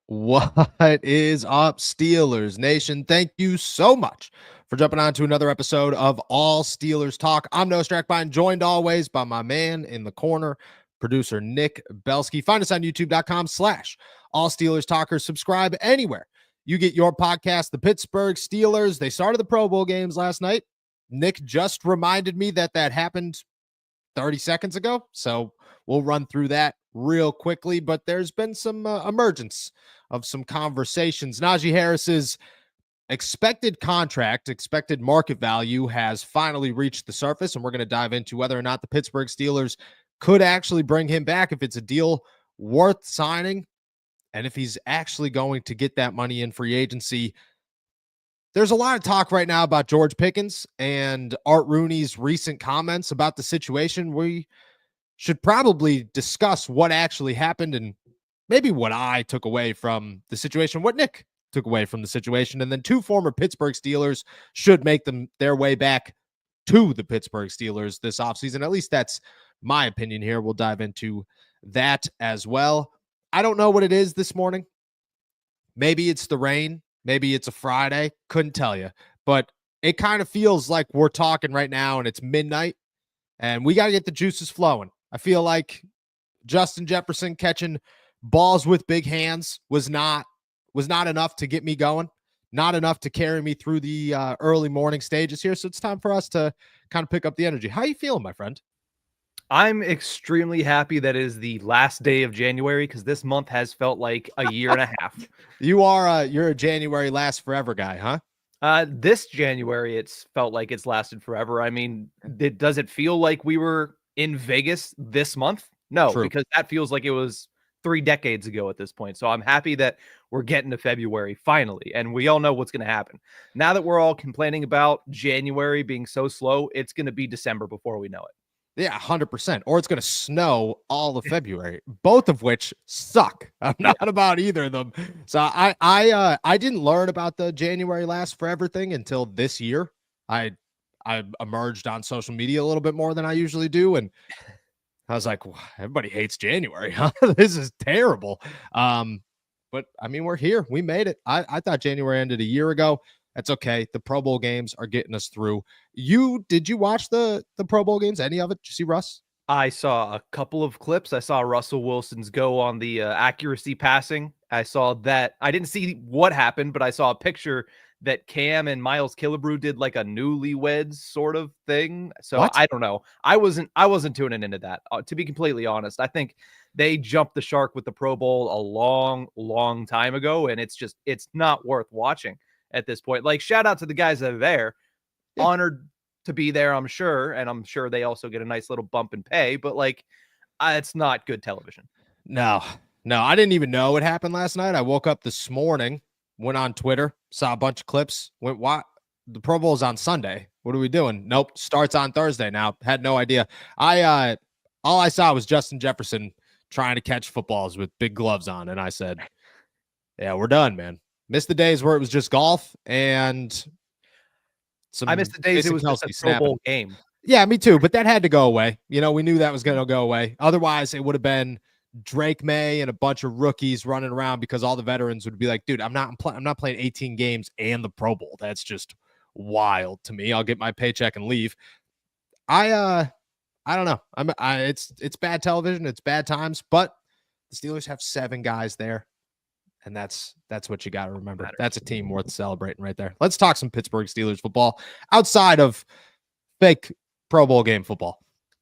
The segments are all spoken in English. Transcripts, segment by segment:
What is up, Steelers Nation? Thank you so much for jumping on to another episode of All Steelers Talk. I'm Noah Strackbine, joined always by my man in the corner, producer Nick Belsky. Find us on youtube.com/All Steelers Talkers. Subscribe anywhere you get your podcast. The Pittsburgh Steelers, they started the Pro Bowl games last night. Nick just reminded me that happened 30 seconds ago, so we'll run through that real quickly, but there's been some emergence of some conversations. Najee Harris's expected contract, expected market value has finally reached the surface, and we're going to dive into whether or not the Pittsburgh Steelers could actually bring him back, if it's a deal worth signing, and if he's actually going to get that money in free agency. There's a lot of talk right now about George Pickens and Art Rooney's recent comments about the situation. We should probably discuss what actually happened and maybe what I took away from the situation, what Nick took away from the situation. And then two former Pittsburgh Steelers should make them their way back to the Pittsburgh Steelers this offseason. At least that's my opinion here. We'll dive into that as well. I don't know what it is this morning. Maybe it's the rain. Maybe it's a Friday. Couldn't tell you. But it kind of feels like we're talking right now and it's midnight and we got to get the juices flowing. I feel like Justin Jefferson catching balls with big hands was not enough to get me going, not enough to carry me through the early morning stages here. So it's time for us to kind of pick up the energy. How you feeling, my friend? I'm extremely happy that it is the last day of January because this month has felt like a year and a half. You're a January last forever guy, huh? This January, it's felt like it's lasted forever. I mean, does it feel like we were in Vegas this month? No, True. Because that feels like it was 3 decades ago at this point. So I'm happy that we're getting to February finally, and we all know what's going to happen. Now that we're all complaining about January being so slow, it's going to be December before we know it. Yeah, 100%. Or it's going to snow all of February, both of which suck. I'm not about either of them. So I didn't learn about the January last forever thing until this year. I emerged on social media a little bit more than I usually do, and I was like, well, everybody hates January, huh? This is terrible. But I mean, we're here. We made it. I thought January ended a year ago. That's okay. The Pro Bowl games are getting us through. Did you watch the Pro Bowl games? Any of it? Did you see Russ? I saw a couple of clips. I saw Russell Wilson's go on the accuracy passing. I saw that. I didn't see what happened, but I saw a picture that Cam and Miles Killebrew did like a newlyweds sort of thing. So What? I don't know. I wasn't tuning into that. To be completely honest, I think they jumped the shark with the Pro Bowl a long time ago, and it's not worth watching at this point. Like, shout out to the guys that are there. Yeah. Honored to be there, I'm sure. And I'm sure they also get a nice little bump in pay, but like, it's not good television. No, I didn't even know what happened last night. I woke up this morning, went on Twitter, saw a bunch of clips, went, what? The Pro Bowl is on Sunday. What are we doing? Nope. Starts on Thursday now. Had no idea. All I saw was Justin Jefferson trying to catch footballs with big gloves on. And I said, yeah, we're done, man. Missed the days where it was just golf and I missed the days it was just a Pro Bowl game. Yeah, me too. But that had to go away. You know, we knew that was going to go away. Otherwise, it would have been Drake May and a bunch of rookies running around because all the veterans would be like, dude, I'm not playing 18 games and the Pro Bowl. That's just wild to me. I'll get my paycheck and leave. I don't know. It's bad television. It's bad times, but the Steelers have 7 guys there. And that's what you got to remember. That's a team worth celebrating right there. Let's talk some Pittsburgh Steelers football outside of fake Pro Bowl game football.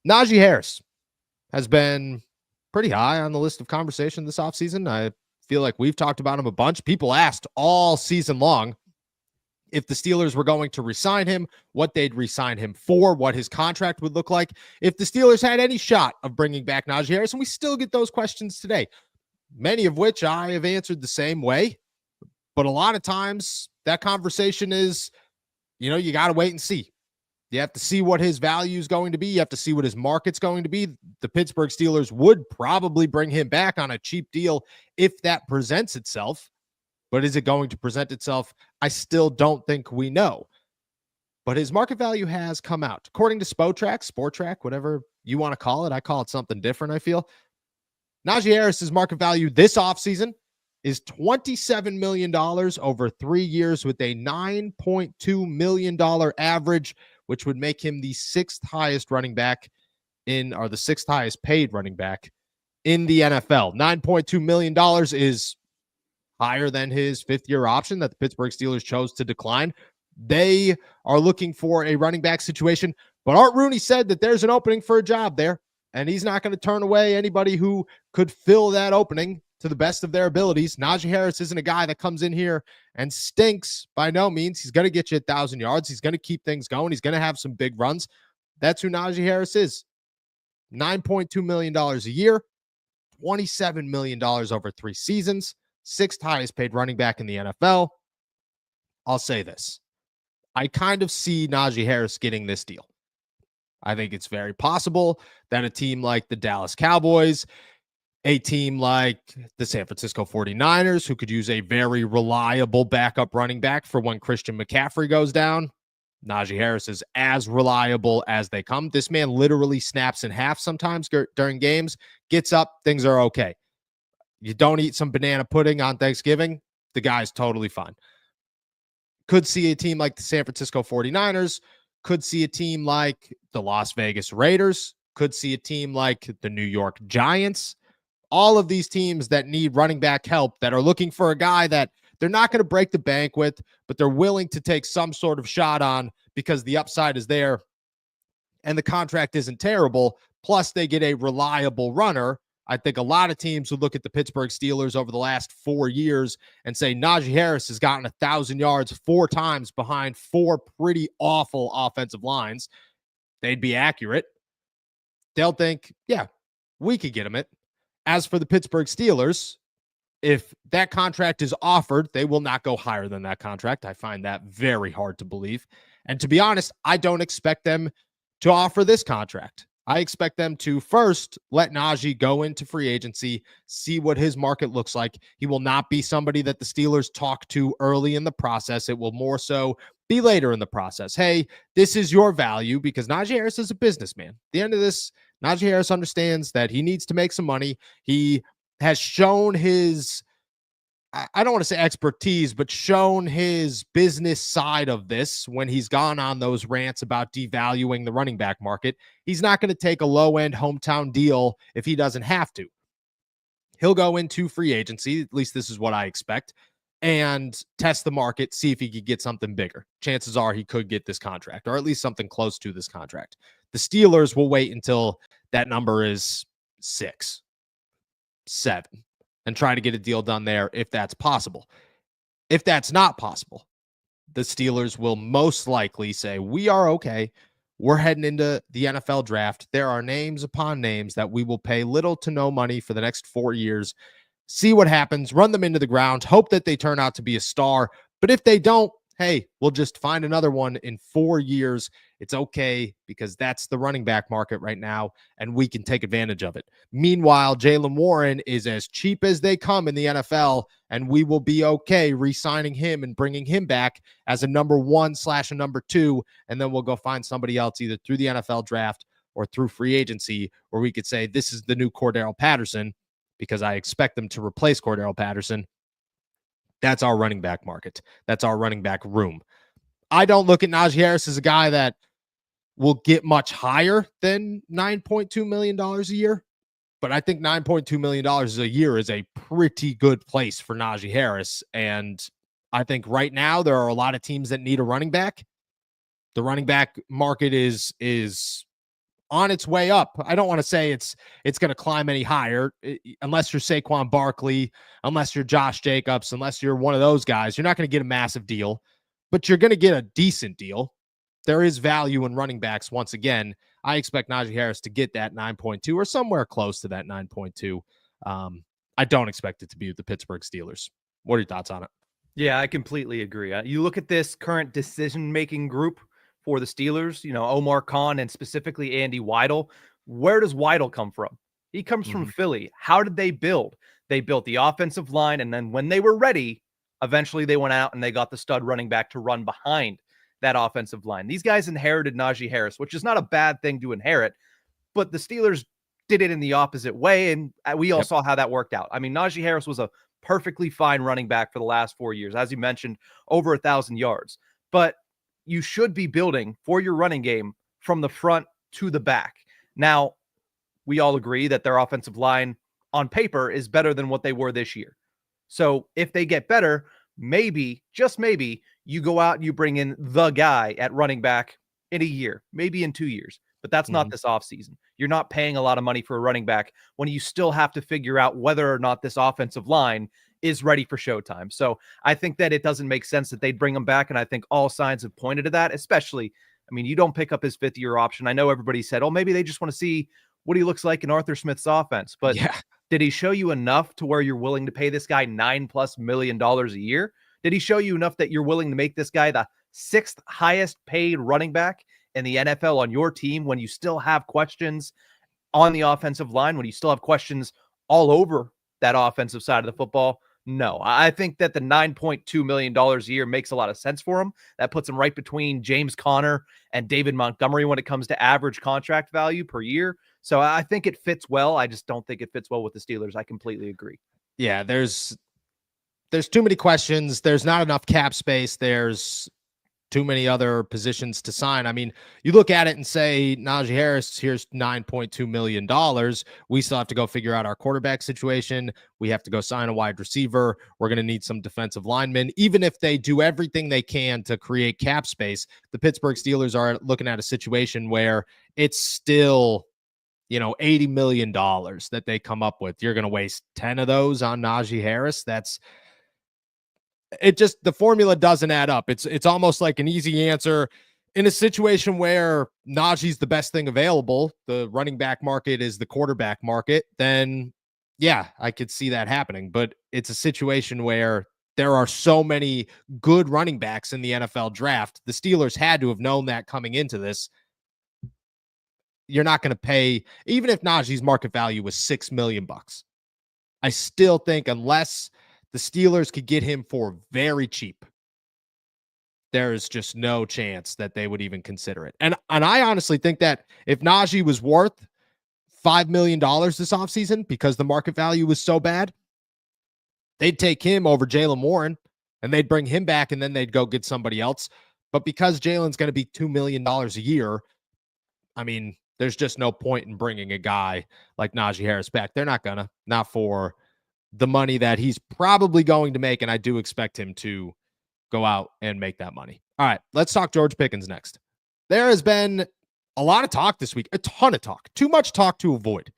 Najee Harris has been pretty high on the list of conversation this offseason. I feel like we've talked about him a bunch. People asked all season long if the Steelers were going to re-sign him, what they'd re-sign him for, what his contract would look like, if the Steelers had any shot of bringing back Najee Harris. And we still get those questions today, many of which I have answered the same way. But a lot of times that conversation is, you got to wait and see. You have to see what his value is going to be. You have to see what his market's going to be. The Pittsburgh Steelers would probably bring him back on a cheap deal if that presents itself. But is it going to present itself? I still don't think we know. But his market value has come out. According to Spotrac, whatever you want to call it. I call it something different, I feel. Najee Harris's market value this offseason is $27 million over 3 years with a $9.2 million average, which would make him the sixth highest paid running back in the NFL. $9.2 million is higher than his fifth-year option that the Pittsburgh Steelers chose to decline. They are looking for a running back situation, but Art Rooney said that there's an opening for a job there, and he's not going to turn away anybody who could fill that opening to the best of their abilities. Najee Harris isn't a guy that comes in here and stinks by no means. He's going to get you 1,000 yards. He's going to keep things going. He's going to have some big runs. That's who Najee Harris is. $9.2 million a year, $27 million over 3 seasons, sixth highest paid running back in the NFL. I'll say this. I kind of see Najee Harris getting this deal. I think it's very possible that a team like the Dallas Cowboys, a team like the San Francisco 49ers, who could use a very reliable backup running back for when Christian McCaffrey goes down. Najee Harris is as reliable as they come. This man literally snaps in half sometimes during games, gets up, things are okay. You don't eat some banana pudding on Thanksgiving, the guy's totally fine. Could see a team like the San Francisco 49ers, could see a team like the Las Vegas Raiders, could see a team like the New York Giants. All of these teams that need running back help, that are looking for a guy that they're not going to break the bank with, but they're willing to take some sort of shot on because the upside is there and the contract isn't terrible. Plus, they get a reliable runner. I think a lot of teams would look at the Pittsburgh Steelers over the last 4 years and say Najee Harris has gotten 1,000 yards 4 times behind 4 pretty awful offensive lines. They'd be accurate. They'll think, yeah, we could get him it. As for the Pittsburgh Steelers, if that contract is offered, they will not go higher than that contract. I find that very hard to believe. And to be honest, I don't expect them to offer this contract. I expect them to first let Najee go into free agency, see what his market looks like. He will not be somebody that the Steelers talk to early in the process. It will more so be later in the process. Hey, this is your value, because Najee Harris is a businessman. At the end of this, Najee Harris understands that he needs to make some money. He has shown his, I don't want to say expertise, but shown his business side of this when he's gone on those rants about devaluing the running back market. He's not going to take a low-end hometown deal if he doesn't have to. He'll go into free agency, at least this is what I expect, and test the market, see if he could get something bigger. Chances are he could get this contract, or at least something close to this contract. The Steelers will wait until that number is 6, 7. And try to get a deal done there if that's possible. If that's not possible, the Steelers will most likely say, we are okay. We're heading into the NFL draft. There are names upon names that we will pay little to no money for the next 4 years. See what happens, run them into the ground, hope that they turn out to be a star. But if they don't, hey, we'll just find another one in 4 years. It's okay, because that's the running back market right now, and we can take advantage of it. Meanwhile, Jaylen Warren is as cheap as they come in the NFL, and we will be okay re-signing him and bringing him back as a number 1/a number 2, and then we'll go find somebody else either through the NFL draft or through free agency, where we could say this is the new Cordero Patterson, because I expect them to replace Cordero Patterson. That's our running back market. That's our running back room. I don't look at Najee Harris as a guy that will get much higher than $9.2 million a year, but I think $9.2 million a year is a pretty good place for Najee Harris. And I think right now there are a lot of teams that need a running back. The running back market is on its way up. I don't want to say it's going to climb any higher, unless you're Saquon Barkley, unless you're Josh Jacobs, unless you're one of those guys. You're not going to get a massive deal, but you're going to get a decent deal. There is value in running backs. Once again, I expect Najee Harris to get that 9.2 or somewhere close to that 9.2. I don't expect it to be with the Pittsburgh Steelers. What are your thoughts on it? Yeah, I completely agree. You look at this current decision-making group for the Steelers, Omar Khan and specifically Andy Weidel. Where does Weidel come from? He comes from Philly. How did they build? They built the offensive line, and then when they were ready, eventually they went out and they got the stud running back to run behind that offensive line. These guys inherited Najee Harris, which is not a bad thing to inherit, but the Steelers did it in the opposite way, and we all saw how that worked out. I mean, Najee Harris was a perfectly fine running back for the last 4 years. As you mentioned, over 1,000 yards. But you should be building for your running game from the front to the back. Now, we all agree that their offensive line on paper is better than what they were this year. So if they get better, maybe, just maybe, you go out and you bring in the guy at running back in a year, maybe in 2 years. But that's not this offseason. You're not paying a lot of money for a running back when you still have to figure out whether or not this offensive line is ready for showtime. So I think that it doesn't make sense that they'd bring him back. And I think all signs have pointed to that, especially, I mean, you don't pick up his fifth-year option. I know everybody said, oh, maybe they just want to see what he looks like in Arthur Smith's offense. But Yeah. did he show you enough to where you're willing to pay this guy $9+ million a year? Did he show you enough that you're willing to make this guy the 6th highest paid running back in the NFL on your team when you still have questions on the offensive line, when you still have questions all over that offensive side of the football? No, I think that the $9.2 million a year makes a lot of sense for him. That puts him right between James Conner and David Montgomery when it comes to average contract value per year. So I think it fits well. I just don't think it fits well with the Steelers. I completely agree. Yeah, there's too many questions. There's not enough cap space. There's too many other positions to sign. I mean, you look at it and say, Najee Harris, here's $9.2 million. We still have to go figure out our quarterback situation. We have to go sign a wide receiver. We're going to need some defensive linemen. Even if they do everything they can to create cap space, the Pittsburgh Steelers are looking at a situation where it's still, $80 million that they come up with. You're going to waste 10 of those on Najee Harris. The formula doesn't add up. It's almost like an easy answer in a situation where Najee's the best thing available. The running back market is the quarterback market. Then yeah, I could see that happening, but it's a situation where there are so many good running backs in the NFL draft. The Steelers had to have known that coming into this. You're not going to pay, even if Najee's market value was $6 million. I still think unless the Steelers could get him for very cheap, there's just no chance that they would even consider it. And I honestly think that if Najee was worth $5 million this offseason because the market value was so bad, they'd take him over Jaylen Warren and they'd bring him back and then they'd go get somebody else. But because Jaylen's going to be $2 million a year, I mean, there's just no point in bringing a guy like Najee Harris back. They're not for the money that he's probably going to make, and I do expect him to go out and make that money. All right, let's talk George Pickens next. There has been a lot of talk this week, a ton of talk, too much talk to avoid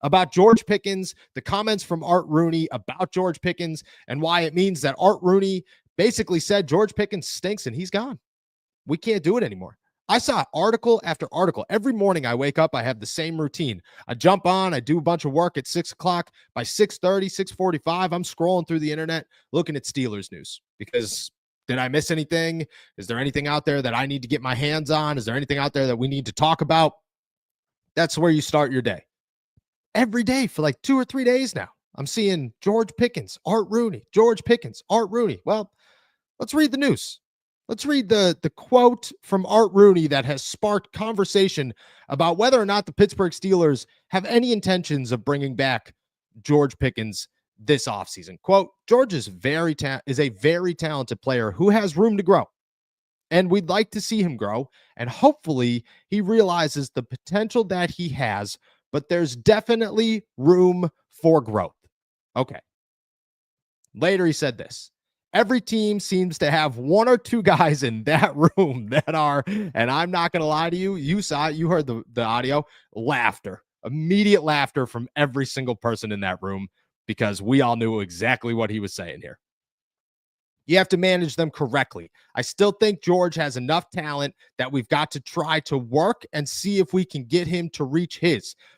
about George Pickens, the comments from Art Rooney about George Pickens, and why it means that Art Rooney basically said George Pickens stinks and he's gone. We can't do it anymore. I saw article after article. Every morning I wake up, I have the same routine. I jump on, I do a bunch of work at 6 o'clock. By 6:30, 6:45, I'm scrolling through the internet looking at Steelers news because did I miss anything? Is there anything out there that I need to get my hands on? Is there anything out there that we need to talk about? That's where you start your day. Every day for like 2 or 3 days now, I'm seeing George Pickens, Art Rooney, George Pickens, Art Rooney. Well, let's read the news. Let's read the quote from Art Rooney that has sparked conversation about whether or not the Pittsburgh Steelers have any intentions of bringing back George Pickens this offseason. Quote, George is a very talented player who has room to grow, and we'd like to see him grow, and hopefully he realizes the potential that he has, but there's definitely room for growth. Okay. Later he said this. Every team seems to have one or two guys in that room that are, and I'm not going to lie to you, you saw it, you heard the audio, laughter, immediate laughter from every single person in that room because we all knew exactly what he was saying here. You have to manage them correctly. I still think George has enough talent that we've got to try to work and see if we can get him to reach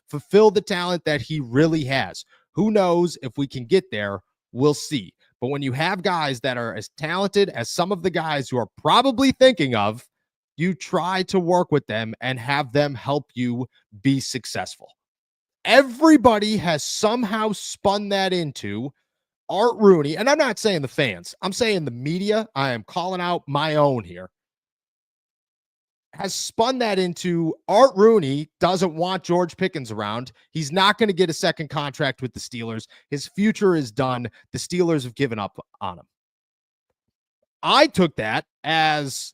fulfill the talent that he really has. Who knows if we can get there? We'll see. But when you have guys that are as talented as some of the guys who are probably thinking of, you try to work with them and have them help you be successful. Everybody has somehow spun that into Art Rooney, and I'm not saying the fans, I'm saying the media. I am calling out my own here. has spun that into Art Rooney doesn't want George Pickens around. He's not going to get a second contract with the Steelers. His future is done. The Steelers have given up on him. I took that as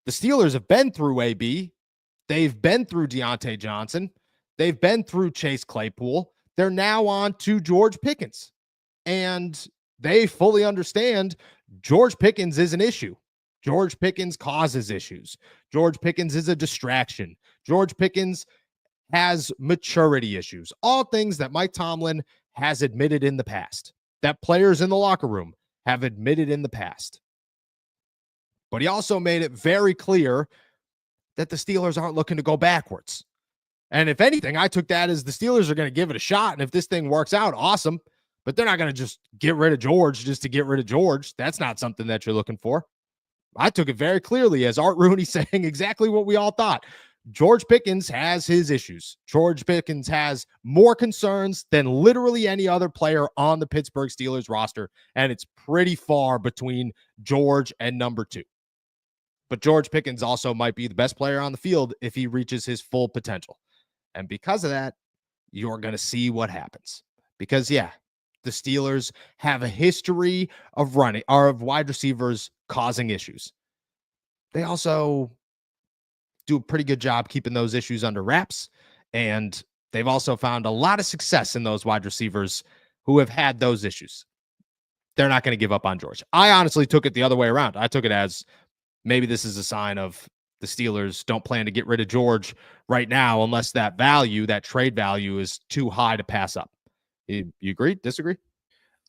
the Steelers have been through AB. They've been through Deontay Johnson. They've been through Chase Claypool. They're now on to George Pickens. And they fully understand George Pickens is an issue. George Pickens causes issues. George Pickens is a distraction. George Pickens has maturity issues. All things that Mike Tomlin has admitted in the past, that players in the locker room have admitted in the past. But he also made it very clear that the Steelers aren't looking to go backwards. And if anything, I took that as the Steelers are going to give it a shot. And if this thing works out, awesome. But they're not going to just get rid of George just to get rid of George. That's not something that you're looking for. I took it very clearly as Art Rooney saying exactly what we all thought. George Pickens has his issues. George Pickens has more concerns than literally any other player on the Pittsburgh Steelers roster. And it's pretty far between George and number 2. But George Pickens also might be the best player on the field if he reaches his full potential. And because of that, you're going to see what happens. Because, yeah, the Steelers have a history of running or of wide receivers causing issues. They also do a pretty good job keeping those issues under wraps. And they've also found a lot of success in those wide receivers who have had those issues. They're not going to give up on George. I honestly took it the other way around. I took it as maybe this is a sign of the Steelers don't plan to get rid of George right now unless that value, that trade value, is too high to pass up. You agree? Disagree?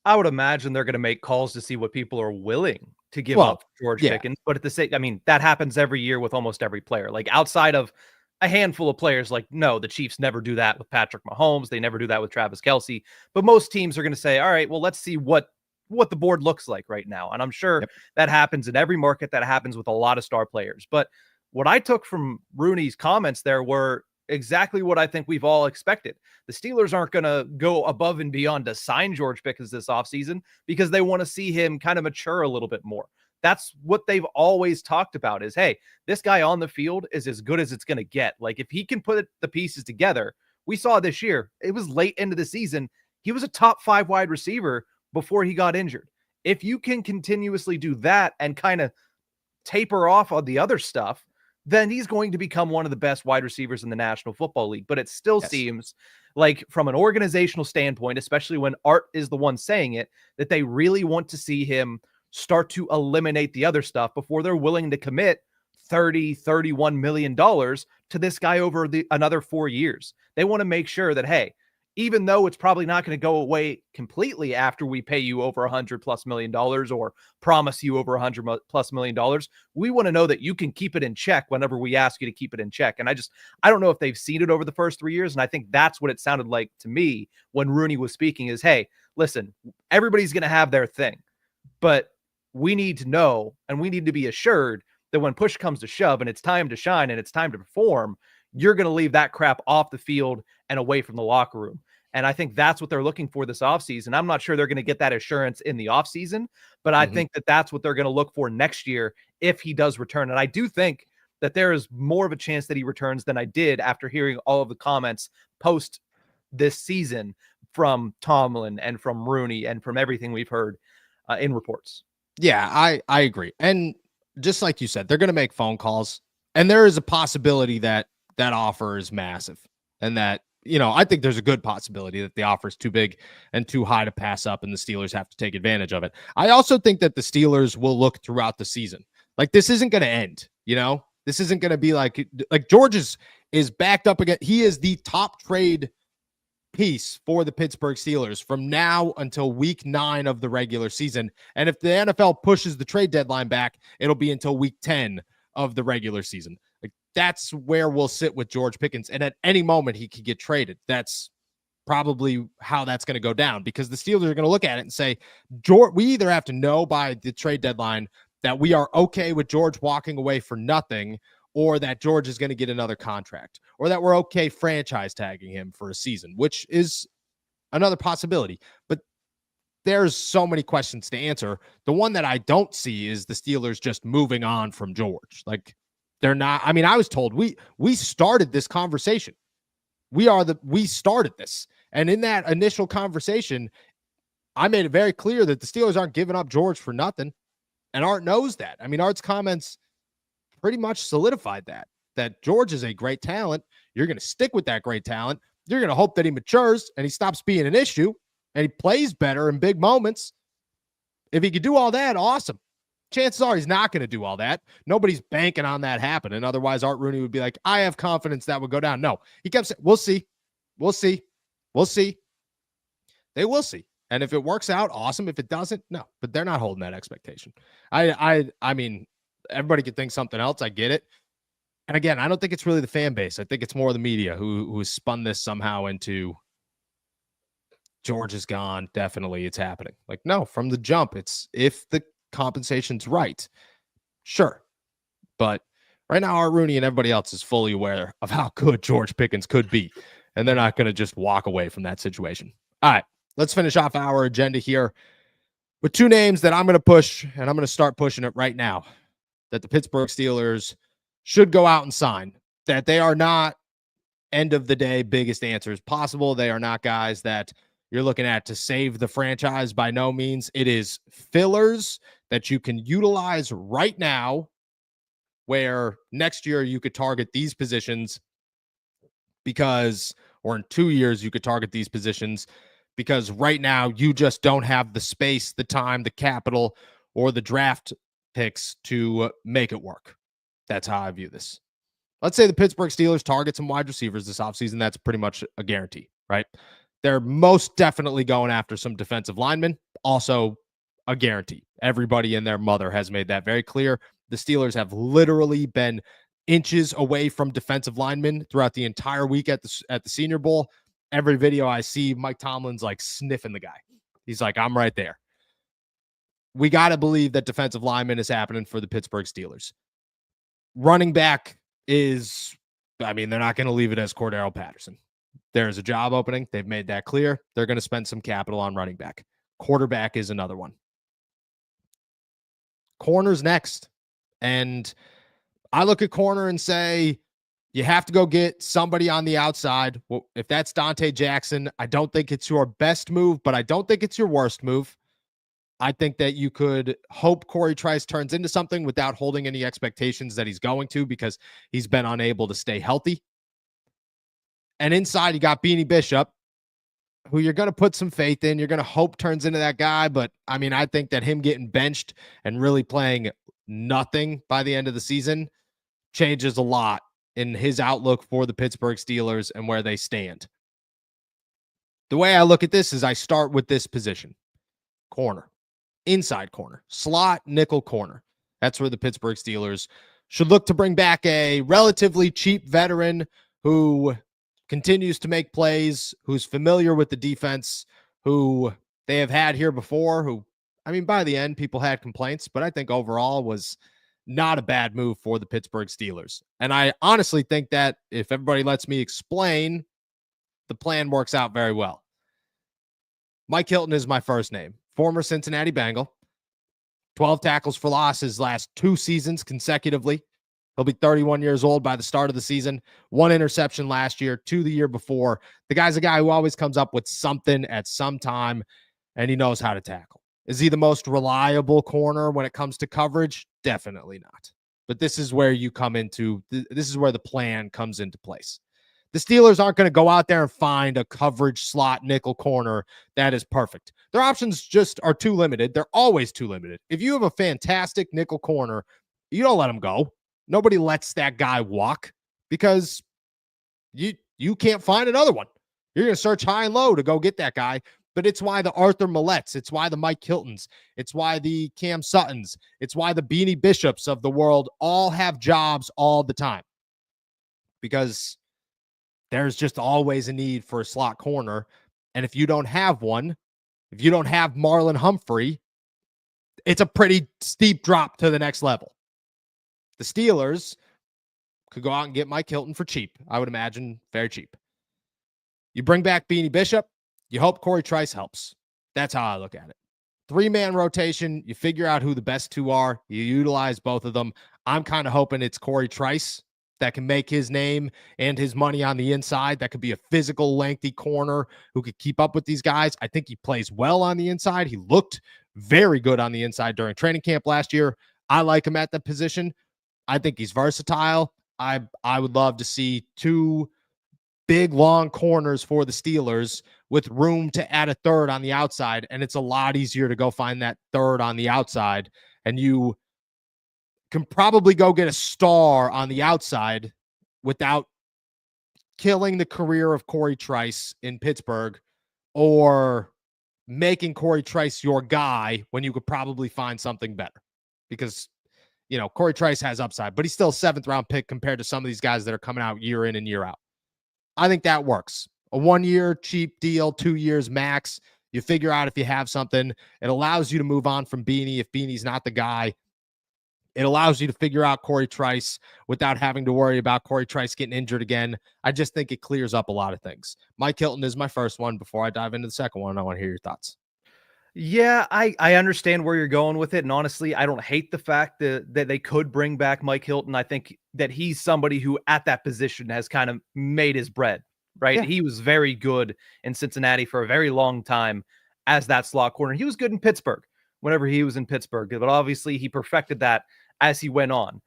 I would imagine they're going to make calls to see what people are willing to give up George Pickens. But at the same, I mean, that happens every year with almost every player. Like outside of a handful of players, like, no, the Chiefs never do that with Patrick Mahomes. They never do that with Travis Kelce. But most teams are going to say, all right, well, let's see what the board looks like right now. And I'm sure that happens in every market. That happens with a lot of star players. But what I took from Rooney's comments there were exactly what I think we've all expected. The Steelers aren't going to go above and beyond to sign George Pickens this offseason because they want to see him kind of mature a little bit more. That's what they've always talked about is, hey, this guy on the field is as good as it's going to get. Like if he can put the pieces together, we saw this year, it was late into the season. He was a top 5 wide receiver before he got injured. If you can continuously do that and kind of taper off on the other stuff, then he's going to become one of the best wide receivers in the National Football League. But it still seems like from an organizational standpoint, especially when Art is the one saying it, that they really want to see him start to eliminate the other stuff before they're willing to commit $31 million to this guy over another 4 years. They want to make sure that, hey, even though it's probably not going to go away completely after we pay you over $100+ million or promise you over $100+ million, we want to know that you can keep it in check whenever we ask you to keep it in check. And I don't know if they've seen it over the first 3 years. And I think that's what it sounded like to me when Rooney was speaking is, hey, listen, everybody's going to have their thing, but we need to know and we need to be assured that when push comes to shove and it's time to shine and it's time to perform, you're going to leave that crap off the field and away from the locker room. And I think that's what they're looking for this offseason. I'm not sure they're going to get that assurance in the offseason, but I think that that's what they're going to look for next year if he does return. And I do think that there is more of a chance that he returns than I did after hearing all of the comments post this season from Tomlin and from Rooney and from everything we've heard in reports. Yeah, I agree. And just like you said, they're going to make phone calls. And there is a possibility that that offer is massive and that, you know, I think there's a good possibility that the offer is too big and too high to pass up and the Steelers have to take advantage of it. I also think that the Steelers will look throughout the season. Like this isn't going to end, you know, this isn't going to be like George is backed up again. He is the top trade piece for the Pittsburgh Steelers from now until week 9 of the regular season. And if the NFL pushes the trade deadline back, it'll be until week 10 of the regular season. Like that's where we'll sit with George Pickens. And at any moment he could get traded. That's probably how that's going to go down because the Steelers are going to look at it and say, George, we either have to know by the trade deadline that we are okay with George walking away for nothing, or that George is going to get another contract, or that we're okay franchise tagging him for a season, which is another possibility. But there's so many questions to answer. The one that I don't see is the Steelers just moving on from George. Like They're not. I mean, I was told we started this conversation. We started this. And in that initial conversation, I made it very clear that the Steelers aren't giving up George for nothing. And Art knows that. I mean, Art's comments pretty much solidified that George is a great talent. You're going to stick with that great talent. You're going to hope that he matures and he stops being an issue and he plays better in big moments. If he could do all that, awesome. Chances are he's not going to do all that. Nobody's banking on that happening. Otherwise, Art Rooney would be like, I have confidence that would go down. No, he kept saying, we'll see. We'll see. We'll see. They will see. And if it works out, awesome. If it doesn't, no. But they're not holding that expectation. I mean, everybody could think something else. I get it. And again, I don't think it's really the fan base. I think it's more the media who has spun this somehow into George is gone. Definitely it's happening. Like, no, from the jump, it's if the compensation's right. Sure. But right now, Art Rooney and everybody else is fully aware of how good George Pickens could be. And they're not going to just walk away from that situation. All right, let's finish off our agenda here with two names that I'm going to push, and I'm going to start pushing it right now, that the Pittsburgh Steelers should go out and sign, that they are not end of the day biggest answers possible. They are not guys that you're looking at to save the franchise by no means. It is fillers that you can utilize right now, where next year you could target these positions because, or in 2 years you could target these positions because right now you just don't have the space, the time, the capital, or the draft picks to make it work. That's how I view this. Let's say the Pittsburgh Steelers target some wide receivers this offseason. That's pretty much a guarantee, right? They're most definitely going after some defensive linemen. Also a guarantee. Everybody and their mother has made that very clear. The Steelers have literally been inches away from defensive linemen throughout the entire week at the Senior Bowl. Every video I see, Mike Tomlin's like sniffing the guy. He's like, I'm right there. We got to believe that defensive lineman is happening for the Pittsburgh Steelers. Running back is, I mean, they're not going to leave it as Cordero Patterson. There's a job opening. They've made that clear. They're going to spend some capital on running back. Quarterback is another one. Corner's next. And I look at corner and say, you have to go get somebody on the outside. Well, if that's Dante Jackson, I don't think it's your best move, but I don't think it's your worst move. I think that you could hope Corey Trice turns into something without holding any expectations that he's going to, because he's been unable to stay healthy. And inside, you got Beanie Bishop, who you're going to put some faith in. You're going to hope turns into that guy. But, I mean, I think that him getting benched and really playing nothing by the end of the season changes a lot in his outlook for the Pittsburgh Steelers and where they stand. The way I look at this is I start with this position. Corner. Inside corner. Slot, nickel corner. That's where the Pittsburgh Steelers should look to bring back a relatively cheap veteran who continues to make plays, who's familiar with the defense, who they have had here before, who, I mean, by the end, people had complaints, but I think overall was not a bad move for the Pittsburgh Steelers. And I honestly think that if everybody lets me explain, the plan works out very well. Mike Hilton is my first name. Former Cincinnati Bengal. 12 tackles for loss his last 2 seasons consecutively. He'll be 31 years old by the start of the season. 1 interception last year, 2 the year before. The guy's a guy who always comes up with something at some time, and he knows how to tackle. Is he the most reliable corner when it comes to coverage? Definitely not. But this is where you come into, this is where the plan comes into place. The Steelers aren't going to go out there and find a coverage slot nickel corner that is perfect. Their options just are too limited. They're always too limited. If you have a fantastic nickel corner, you don't let him go. Nobody lets that guy walk because you can't find another one. You're going to search high and low to go get that guy. But it's why the Arthur Millettes, it's why the Mike Hiltons, it's why the Cam Suttons, it's why the Beanie Bishops of the world all have jobs all the time. Because there's just always a need for a slot corner. And if you don't have one, if you don't have Marlon Humphrey, it's a pretty steep drop to the next level. The Steelers could go out and get Mike Hilton for cheap. I would imagine very cheap. You bring back Beanie Bishop. You hope Corey Trice helps. That's how I look at it. 3-man rotation. You figure out who the best 2 are. You utilize both of them. I'm kind of hoping it's Corey Trice that can make his name and his money on the inside. That could be a physical, lengthy corner who could keep up with these guys. I think he plays well on the inside. He looked very good on the inside during training camp last year. I like him at the position. I think he's versatile. I would love to see two big, long corners for the Steelers with room to add a third on the outside. And it's a lot easier to go find that third on the outside. And you can probably go get a star on the outside without killing the career of Corey Trice in Pittsburgh or making Corey Trice your guy when you could probably find something better. Because, you know, Corey Trice has upside, but he's still a 7th-round pick compared to some of these guys that are coming out year in and year out. I think that works. A 1-year cheap deal, 2 years max. You figure out if you have something. It allows you to move on from Beanie if Beanie's not the guy. It allows you to figure out Corey Trice without having to worry about Corey Trice getting injured again. I just think it clears up a lot of things. Mike Hilton is my first one. Before I dive into the second one, I want to hear your thoughts. Yeah, I understand where you're going with it. And honestly, I don't hate the fact that they could bring back Mike Hilton. I think that he's somebody who at that position has kind of made his bread, right? Yeah. He was very good in Cincinnati for a very long time as that slot corner. He was good in Pittsburgh whenever he was in Pittsburgh, but obviously he perfected that as he went on.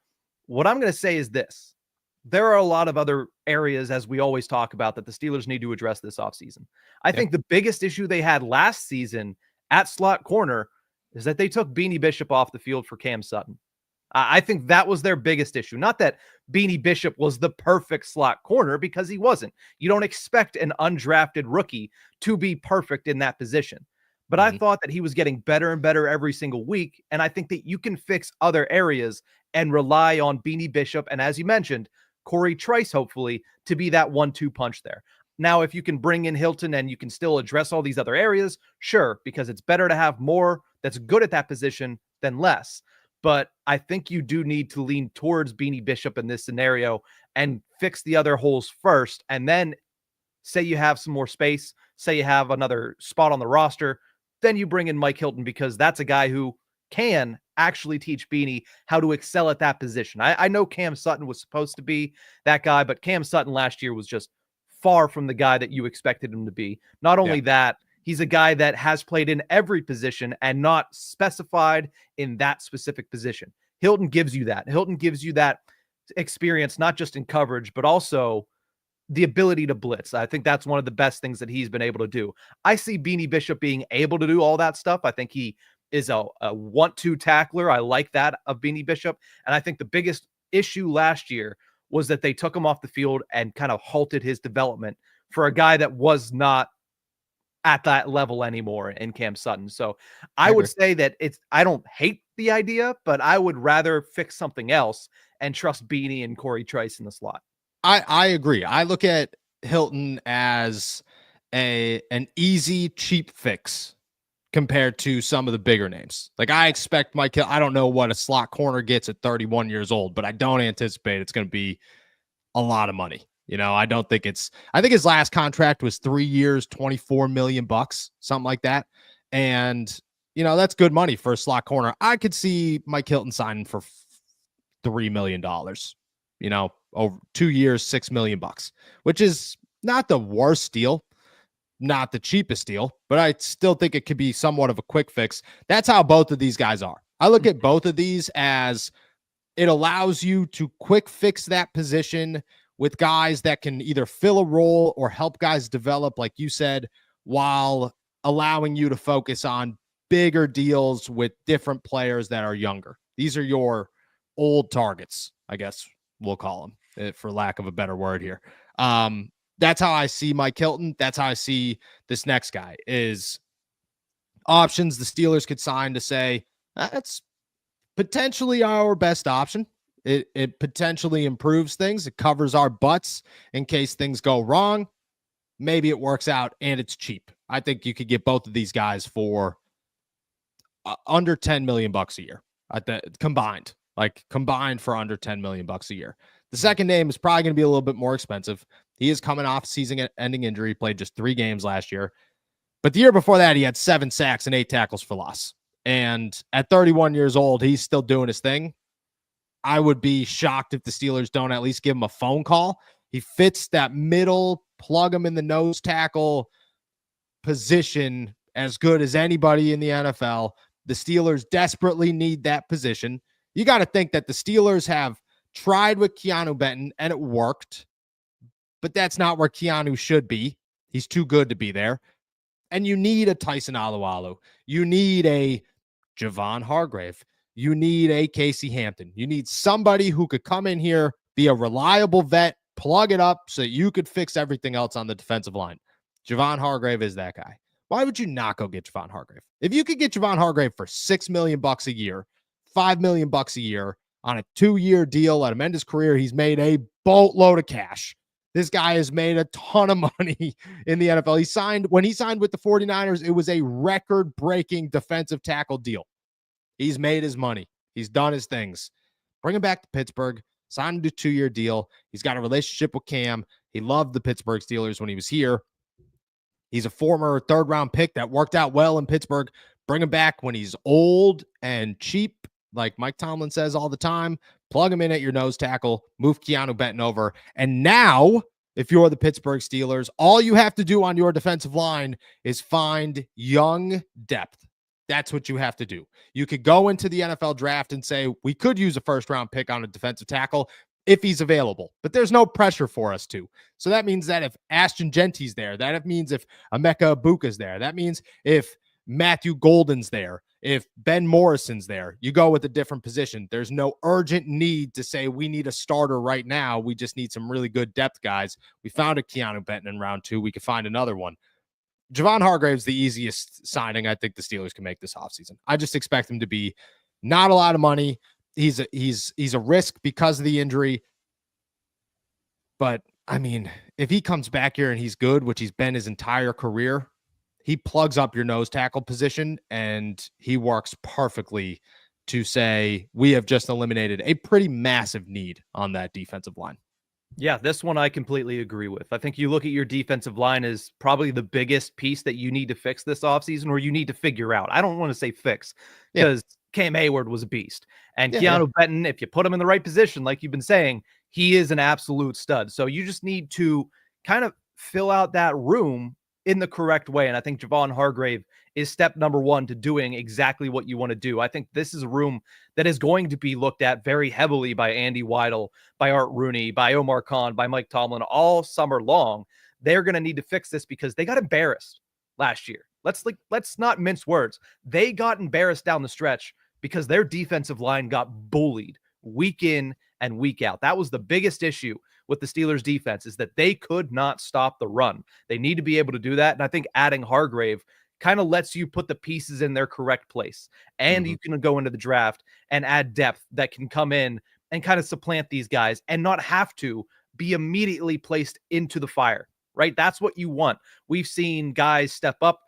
What I'm going to say is this. There are a lot of other areas, as we always talk about, that the Steelers need to address this offseason. I think the biggest issue they had last season at slot corner is that they took Beanie Bishop off the field for Cam Sutton. I think that was their biggest issue. Not that Beanie Bishop was the perfect slot corner, because he wasn't. You don't expect an undrafted rookie to be perfect in that position. But I thought that he was getting better and better every single week. And I think that you can fix other areas and rely on Beanie Bishop. And as you mentioned, Corey Trice, hopefully, to be that 1-2 punch there. Now, if you can bring in Hilton and you can still address all these other areas, sure, because it's better to have more that's good at that position than less. But I think you do need to lean towards Beanie Bishop in this scenario and fix the other holes first. And then say you have some more space, say you have another spot on the roster, then you bring in Mike Hilton, because that's a guy who can actually teach Beanie how to excel at that position. I know Cam Sutton was supposed to be that guy, but Cam Sutton last year was just far from the guy that you expected him to be. Not only that, he's a guy that has played in every position and not specified in that specific position. Hilton gives you that. Hilton gives you that experience, not just in coverage, but also the ability to blitz. I think that's one of the best things that he's been able to do. I see Beanie Bishop being able to do all that stuff. I think he is a want-to tackler. I like that of Beanie Bishop. And I think the biggest issue last year was that they took him off the field and kind of halted his development for a guy that was not at that level anymore in Cam Sutton. So I would say that I don't hate the idea, but I would rather fix something else and trust Beanie and Corey Trice in the slot. I agree. I look at Hilton as an easy, cheap fix compared to some of the bigger names. Like, I expect Mike Hill. I don't know what a slot corner gets at 31 years old, but I don't anticipate it's going to be a lot of money. You know, I think his last contract was 3 years, $24 million, something like that. And, you know, that's good money for a slot corner. I could see Mike Hilton signing for $3 million, you know, over 2 years, $6 million, which is not the worst deal. Not the cheapest deal, but I still think it could be somewhat of a quick fix. That's how both of these guys are. I look at both of these as it allows you to quick fix that position with guys that can either fill a role or help guys develop, like you said, while allowing you to focus on bigger deals with different players that are younger. These are your old targets, I guess we'll call them, for lack of a better word here. That's how I see Mike Hilton. That's how I see this next guy is options the Steelers could sign to say, that's potentially our best option. It potentially improves things. It covers our butts in case things go wrong. Maybe it works out and it's cheap. I think you could get both of these guys for under $10 million a year combined for under $10 million a year. The second name is probably going to be a little bit more expensive. He is coming off season-ending injury. He played just 3 games last year. But the year before that, he had 7 sacks and 8 tackles for loss. And at 31 years old, he's still doing his thing. I would be shocked if the Steelers don't at least give him a phone call. He fits that middle, plug him in the nose tackle position as good as anybody in the NFL. The Steelers desperately need that position. You got to think that the Steelers have tried with Keanu Benton and it worked, but that's not where Keanu should be. He's too good to be there. And you need a Tyson Alualu. You need a Javon Hargrave. You need a Casey Hampton. You need somebody who could come in here, be a reliable vet, plug it up so you could fix everything else on the defensive line. Javon Hargrave is that guy. Why would you not go get Javon Hargrave? If you could get Javon Hargrave for $6 million a year, $5 million a year on a 2-year deal, at him end his career, he's made a boatload of cash. This guy has made a ton of money in the NFL. When he signed with the 49ers, it was a record-breaking defensive tackle deal. He's made his money. He's done his things. Bring him back to Pittsburgh. Sign him to a 2-year deal. He's got a relationship with Cam. He loved the Pittsburgh Steelers when he was here. He's a former 3rd-round pick that worked out well in Pittsburgh. Bring him back when he's old and cheap, like Mike Tomlin says all the time. Plug him in at your nose tackle. Move Keanu Benton over. And now, if you're the Pittsburgh Steelers, all you have to do on your defensive line is find young depth. That's what you have to do. You could go into the NFL draft and say, we could use a 1st-round pick on a defensive tackle if he's available, but there's no pressure for us to. So that means that if Ashton Genty's there, that means if Emeka Ibuka's there, that means if Matthew Golden's there, if Ben Morrison's there, you go with a different position. There's no urgent need to say we need a starter right now. We just need some really good depth guys. We found a Keanu Benton in round 2. We could find another one. Javon Hargrave's the easiest signing I think the Steelers can make this offseason. I just expect him to be not a lot of money. He's a risk because of the injury. But, I mean, if he comes back here and he's good, which he's been his entire career, he plugs up your nose tackle position and he works perfectly to say we have just eliminated a pretty massive need on that defensive line. Yeah, this one I completely agree with. I think you look at your defensive line as probably the biggest piece that you need to fix this offseason, or you need to figure out. I don't want to say fix because Cam Hayward was a beast. And Keanu Benton, if you put him in the right position, like you've been saying, he is an absolute stud. So you just need to kind of fill out that room in the correct way. And I think Javon Hargrave is step number 1 to doing exactly what you want to do. I think this is a room that is going to be looked at very heavily by Andy Weidel, by Art Rooney, by Omar Khan, by Mike Tomlin all summer long. They're going to need to fix this because they got embarrassed last year. Let's not mince words. They got embarrassed down the stretch because their defensive line got bullied week in and week out. That was the biggest issue with the Steelers defense, is that they could not stop the run. They need to be able to do that. And I think adding Hargrave kind of lets you put the pieces in their correct place. And you can go into the draft and add depth that can come in and kind of supplant these guys and not have to be immediately placed into the fire, right? That's what you want. We've seen guys step up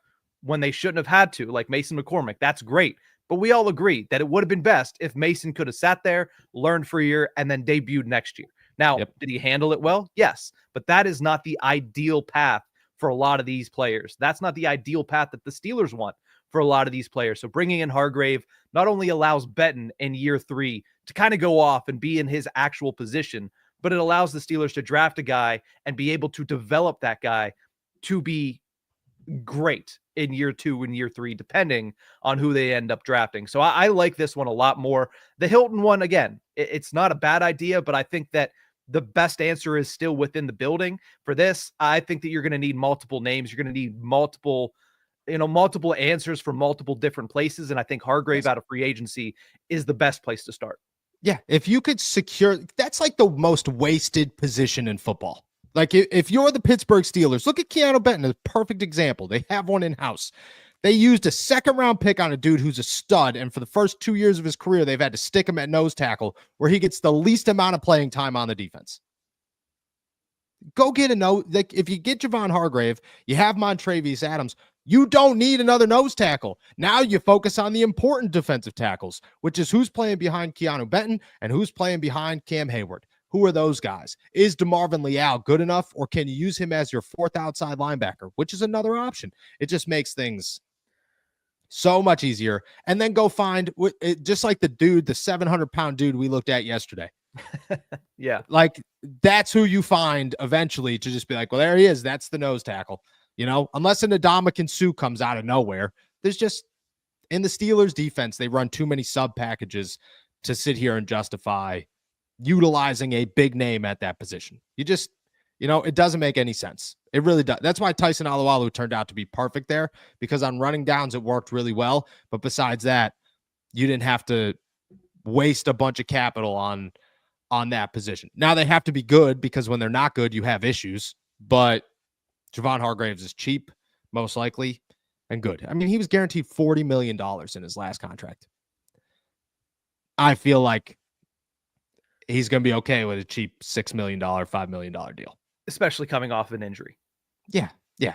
when they shouldn't have had to, like Mason McCormick. That's great. But we all agree that it would have been best if Mason could have sat there, learned for a year, and then debuted next year. Now, did he handle it well? Yes. But that is not the ideal path for a lot of these players. That's not the ideal path that the Steelers want for a lot of these players. So bringing in Hargrave not only allows Benton in year 3 to kind of go off and be in his actual position, but it allows the Steelers to draft a guy and be able to develop that guy to be great in year 2 and year 3, depending on who they end up drafting. So I like this one a lot more. The Hilton one, again, it's not a bad idea, but I think that the best answer is still within the building. For this, I think that you're going to need multiple names. You're going to need multiple answers from multiple different places. And I think Hargrave out of free agency is the best place to start. Yeah. If you could secure, that's like the most wasted position in football. Like if you're the Pittsburgh Steelers, look at Keanu Benton, a perfect example. They have one in-house. They used a 2nd-round pick on a dude who's a stud, and for the first 2 years of his career, they've had to stick him at nose tackle, where he gets the least amount of playing time on the defense. Go get like if you get Javon Hargrave, you have Montravius Adams, you don't need another nose tackle. Now you focus on the important defensive tackles, which is who's playing behind Keanu Benton and who's playing behind Cam Hayward. Who are those guys? Is DeMarvin Leal good enough, or can you use him as your 4th outside linebacker, which is another option? It just makes things So much easier. And then go find just like the 700-pound dude we looked at yesterday. Yeah. Like that's who you find eventually to just be like, well, there he is. That's the nose tackle, unless an Ndamukong Suh comes out of nowhere. There's just in the Steelers defense, they run too many sub packages to sit here and justify utilizing a big name at that position. You just, it doesn't make any sense. It really does. That's why Tyson Alualu turned out to be perfect there, because on running downs, it worked really well. But besides that, you didn't have to waste a bunch of capital on that position. Now they have to be good, because when they're not good, you have issues. But Javon Hargraves is cheap, most likely, and good. I mean, he was guaranteed $40 million in his last contract. I feel like he's going to be okay with a cheap $6 million, $5 million deal. Especially coming off an injury. Yeah.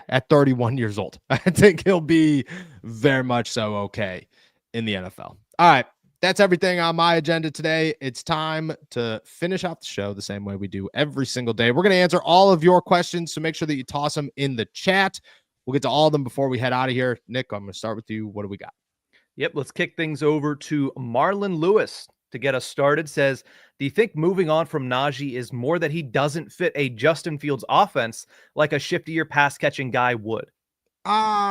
At 31 years old. I think he'll be very much so okay in the NFL. All right. That's everything on my agenda today. It's time to finish out the show the same way we do every single day. We're going to answer all of your questions, so make sure that you toss them in the chat. We'll get to all of them before we head out of here. Nick, I'm going to start with you. What do we got? Yep, let's kick things over to Marlon Lewis to get us started. Says, do you think moving on from Najee is more that he doesn't fit a Justin Fields offense like a shiftier pass-catching guy would? Yeah.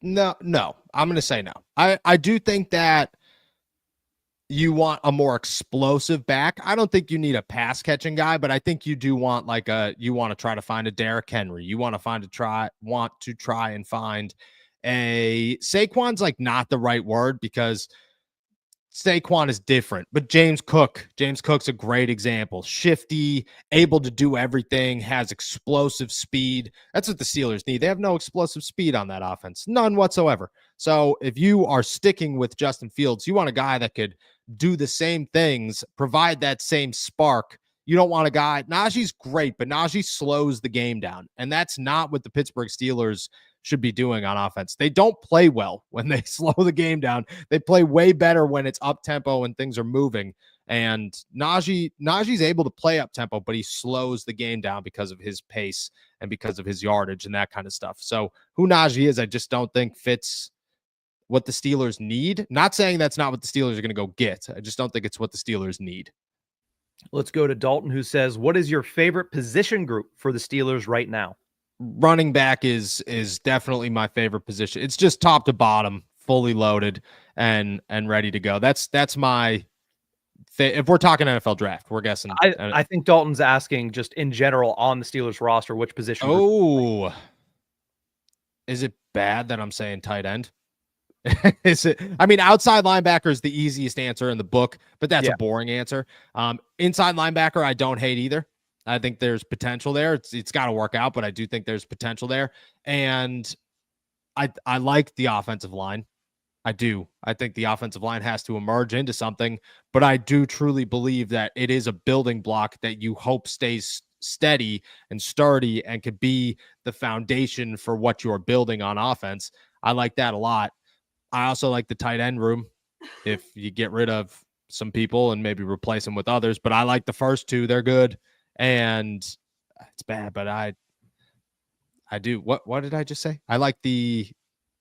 No, I'm going to say no. I do think that you want a more explosive back. I don't think you need a pass catching guy, but I think you do want you want to try to find a Derrick Henry. You want to try and find a Saquon's like not the right word, because Saquon is different, but James Cook's a great example. Shifty, able to do everything, has explosive speed. That's what the Steelers need. They have no explosive speed on that offense, none whatsoever. So if you are sticking with Justin Fields, you want a guy that could do the same things, provide that same spark. You don't want a guy, Najee's great, but Najee slows the game down. And that's not what the Pittsburgh Steelers should be doing on offense. They don't play well when they slow the game down. They play way better when it's up tempo and things are moving. And Najee's able to play up tempo, but he slows the game down because of his pace and because of his yardage and that kind of stuff. So who Najee is, I just don't think fits what the Steelers need. Not saying that's not what the Steelers are going to go get. I just don't think it's what the Steelers need. Let's go to Dalton, who says, what is your favorite position group for the Steelers right now? Running back is definitely my favorite position. It's just top to bottom, fully loaded and ready to go. That's my if we're talking NFL draft, we're guessing. I think Dalton's asking just in general on the Steelers roster, which position. Oh, is it bad that I'm saying tight end? Is it? I mean, outside linebacker is the easiest answer in the book, but that's a boring answer. Inside linebacker, I don't hate either. I think there's potential there. It's got to work out, but I do think there's potential there. And I like the offensive line. I do. I think the offensive line has to emerge into something, but I do truly believe that it is a building block that you hope stays steady and sturdy and could be the foundation for what you're building on offense. I like that a lot. I also like the tight end room if you get rid of some people and maybe replace them with others, but I like the first two. They're good. And it's bad, but I do. What did I just say? I like the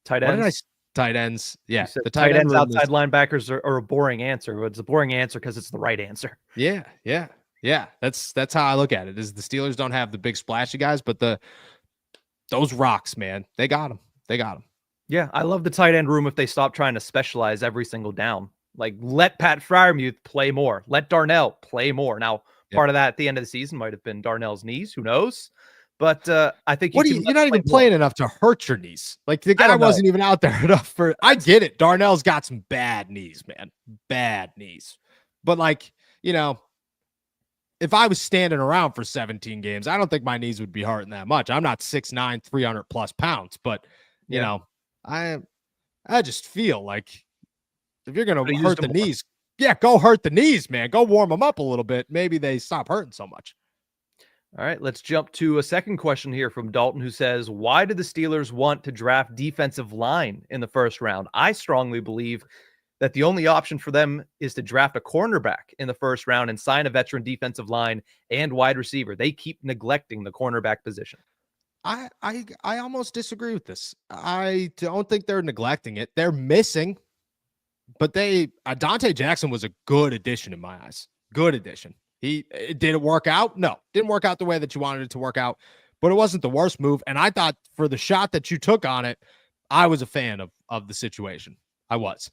tight ends. Tight ends. Yeah. The tight ends outside linebackers are a boring answer. It's a boring answer because it's the right answer. Yeah. That's how I look at it. Is the Steelers don't have the big splashy guys, but those rocks, man, they got them. Yeah. I love the tight end room if they stop trying to specialize every single down. Like let Pat Freiermuth play more. Let Darnell play more. Now, part of that at the end of the season might have been Darnell's knees. Who knows? But I think you're not even playing enough to hurt your knees. Like the guy wasn't even out there enough for. I get it. Darnell's got some bad knees, man. Bad knees. But if I was standing around for 17 games, I don't think my knees would be hurting that much. I'm not 6'9", 300 plus pounds, but you know, I just feel like if you're gonna hurt the knees. Yeah, go hurt the knees, man. Go warm them up a little bit. Maybe they stop hurting so much. All right, let's jump to a second question here from Dalton, who says, why do the Steelers want to draft defensive line in the first round? I strongly believe that the only option for them is to draft a cornerback in the first round and sign a veteran defensive line and wide receiver. They keep neglecting the cornerback position. I almost disagree with this. I don't think they're neglecting it. They're missing, but Dante Jackson was a good addition in my eyes. Good addition. Did it work out? No, didn't work out the way that you wanted it to work out, but it wasn't the worst move. And I thought for the shot that you took on it, I was a fan of the situation. I was.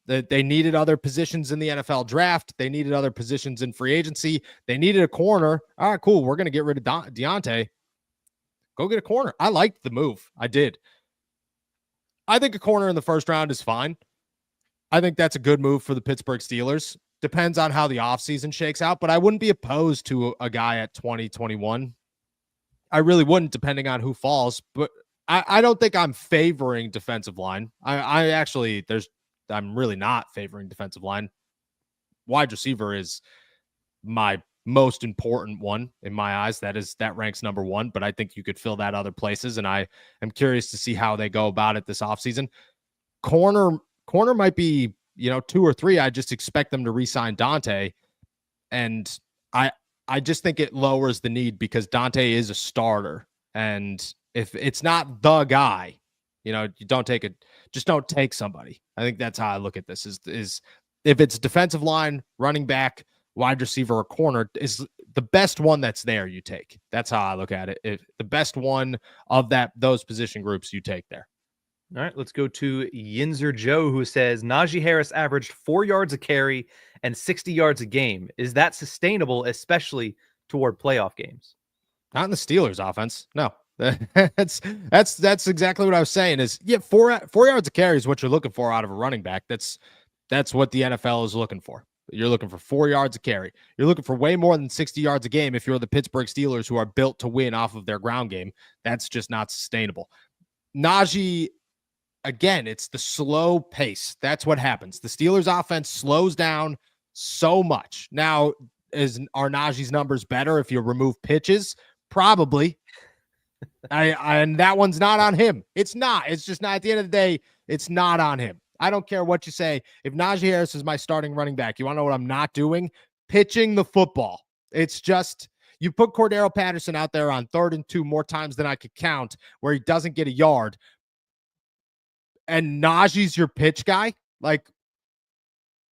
They needed other positions in the NFL draft. They needed other positions in free agency. They needed a corner. All right, cool. We're going to get rid of Deontay. Go get a corner. I liked the move. I did. I think a corner in the first round is fine. I think that's a good move for the Pittsburgh Steelers. Depends on how the offseason shakes out, but I wouldn't be opposed to a guy at 2021. I really wouldn't, depending on who falls, but I don't think I'm favoring defensive line. I'm really not favoring defensive line. Wide receiver is my most important one in my eyes. That ranks number one, but I think you could fill that other places, and I am curious to see how they go about it this offseason. Corner might be, 2 or 3. I just expect them to re-sign Dante, and I just think it lowers the need because Dante is a starter, and if it's not the guy, you don't take it. Just don't take somebody. I think that's how I look at this. Is if it's defensive line, running back, wide receiver, or corner, is the best one that's there, you take. That's how I look at it. If the best one of those position groups, you take there. All right, let's go to Yinzer Joe, who says Najee Harris averaged 4 yards a carry and 60 yards a game. Is that sustainable, especially toward playoff games? Not in the Steelers offense. No. That's exactly what I was saying. Is 4 yards a carry is what you're looking for out of a running back. That's what the NFL is looking for. You're looking for 4 yards a carry. You're looking for way more than 60 yards a game if you're the Pittsburgh Steelers, who are built to win off of their ground game. That's just not sustainable. Najee, again, it's the slow pace. That's what happens. The Steelers offense slows down so much. Now, are Najee's numbers better if you remove pitches? Probably. And that one's not on him. It's not. It's just not. At the end of the day, it's not on him. I don't care what you say. If Najee Harris is my starting running back, you want to know what I'm not doing? Pitching the football. It's just, you put Cordero Patterson out there on 3rd and 2 more times than I could count where he doesn't get a yard, and Najee's your pitch guy. Like,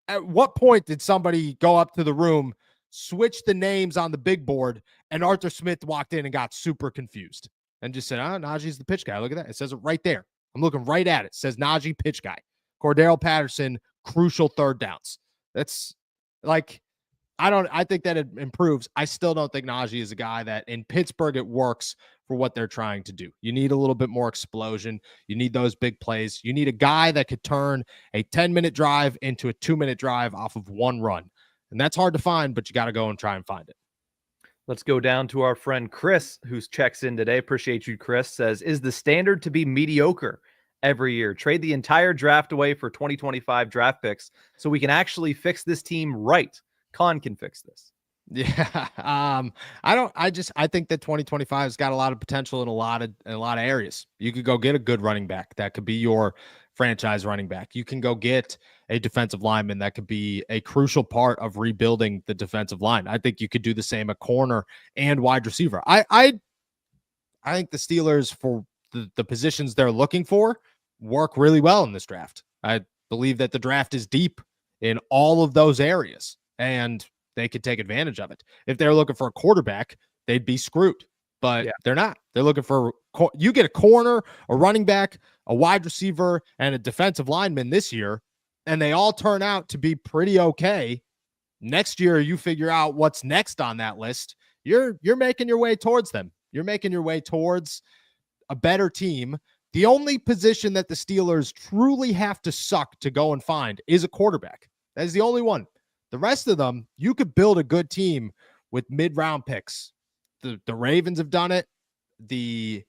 at what point did somebody go up to the room, switch the names on the big board, and Arthur Smith walked in and got super confused and just said, Najee's the pitch guy. Look at that. It says it right there. I'm looking right at it. It says Najee pitch guy. Cordero Patterson, crucial 3rd downs. That's like, I think that it improves. I still don't think Najee is a guy that in Pittsburgh it works for what they're trying to do. You need a little bit more explosion. You need those big plays. You need a guy that could turn a 10-minute drive into a 2-minute drive off of one run. And that's hard to find, but you got to go and try and find it. Let's go down to our friend Chris, who checks in today. Appreciate you, Chris. Says, is the standard to be mediocre every year? Trade the entire draft away for 2025 draft picks so we can actually fix this team right. Con can fix this. Yeah. I think that 2025 has got a lot of potential in a lot of areas. You could go get a good running back. That could be your franchise running back. You can go get a defensive lineman that could be a crucial part of rebuilding the defensive line. I think you could do the same at corner and wide receiver. I think the Steelers, for the positions they're looking for, work really well in this draft. I believe that the draft is deep in all of those areas, and they could take advantage of it. If they're looking for a quarterback, they'd be screwed, but they're not. They're looking for, you get a corner, a running back, a wide receiver, and a defensive lineman this year, and they all turn out to be pretty okay. Next year, you figure out what's next on that list. You're making your way towards them. You're making your way towards a better team. The only position that the Steelers truly have to suck to go and find is a quarterback. That is the only one. The rest of them, you could build a good team with mid-round picks. The Ravens have done it. The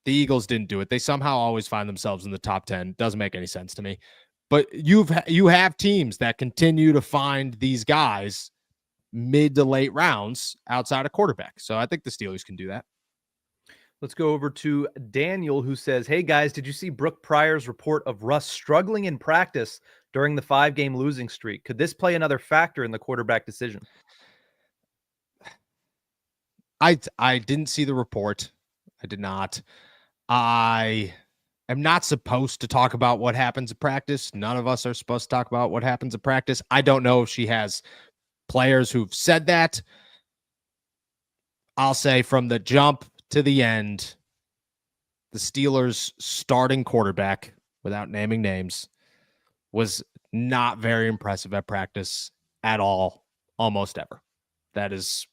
Eagles didn't do it. They somehow always find themselves in the top 10. Doesn't make any sense to me. But you have teams that continue to find these guys mid to late rounds outside of quarterback. So I think the Steelers can do that. Let's go over to Daniel, who says, hey, guys, did you see Brooke Pryor's report of Russ struggling in practice during the 5-game losing streak? Could this play another factor in the quarterback decision? I didn't see the report. I did not. I am not supposed to talk about what happens at practice. None of us are supposed to talk about what happens at practice. I don't know if she has players who've said that. I'll say from the jump to the end, the Steelers' starting quarterback, without naming names, was not very impressive at practice at all, almost ever. That's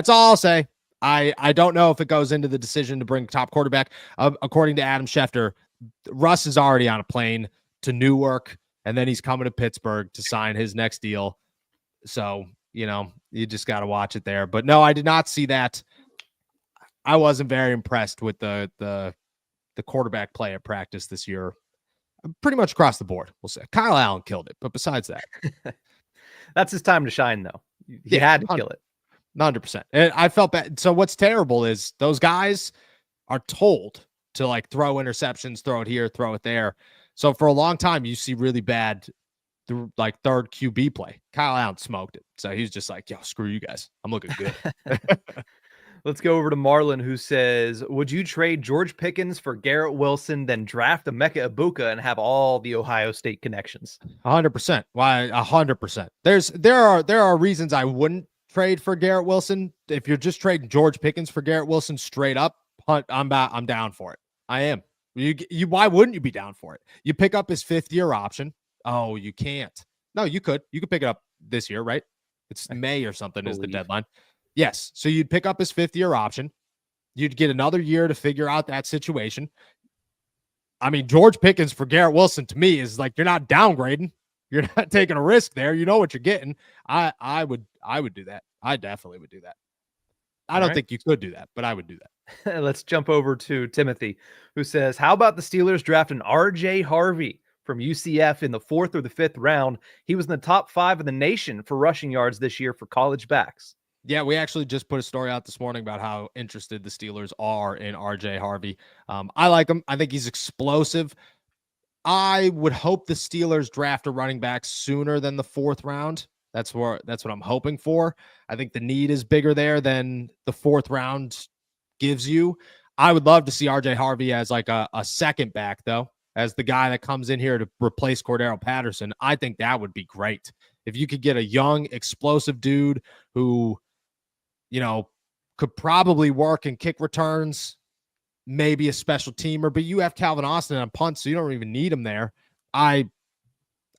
all I'll say. I don't know if it goes into the decision to bring top quarterback. According to Adam Schefter, Russ is already on a plane to Newark, and then he's coming to Pittsburgh to sign his next deal. So, you just got to watch it there. But no, I did not see that. I wasn't very impressed with the quarterback play at practice this year. Pretty much across the board, we'll say. Kyle Allen killed it, but besides that. That's his time to shine, though. He had to kill it. 100%. And I felt bad. So what's terrible is those guys are told to like throw interceptions, throw it here, throw it there. So for a long time, you see really bad, like third QB play. Kyle Allen smoked it. So he's just like, yo, screw you guys. I'm looking good. Let's go over to Marlon, who says, would you trade George Pickens for Garrett Wilson, then draft Emeka Egbuka and have all the Ohio State connections? 100%. Why? 100%. There are reasons I wouldn't trade for Garrett Wilson. If you're just trading George Pickens for Garrett Wilson straight up, I'm down for it. I am. Why wouldn't you be down for it? You pick up his 5th-year option. Oh, you can't. No, you could. You could pick it up this year, right? It's May or something is the deadline. Yes. So you'd pick up his 5th-year option. You'd get another year to figure out that situation. I mean, George Pickens for Garrett Wilson to me is like, you're not downgrading. You're not taking a risk there. You know what you're getting. I would do that. I definitely would do that. I don't think you could do that, but I would do that. Let's jump over to Timothy, who says, how about the Steelers draft an RJ Harvey from UCF in the 4th or the 5th round? He was in the top 5 of the nation for rushing yards this year for college backs. Yeah, we actually just put a story out this morning about how interested the Steelers are in RJ Harvey. I like him. I think he's explosive. I would hope the Steelers draft a running back sooner than the 4th round. That's what I'm hoping for. I think the need is bigger there than the 4th round gives you. I would love to see RJ Harvey as like a second back, though, as the guy that comes in here to replace Cordero Patterson. I think that would be great. If you could get a young, explosive dude who, could probably work and kick returns, maybe a special teamer, but you have Calvin Austin on punt, so you don't even need him there. I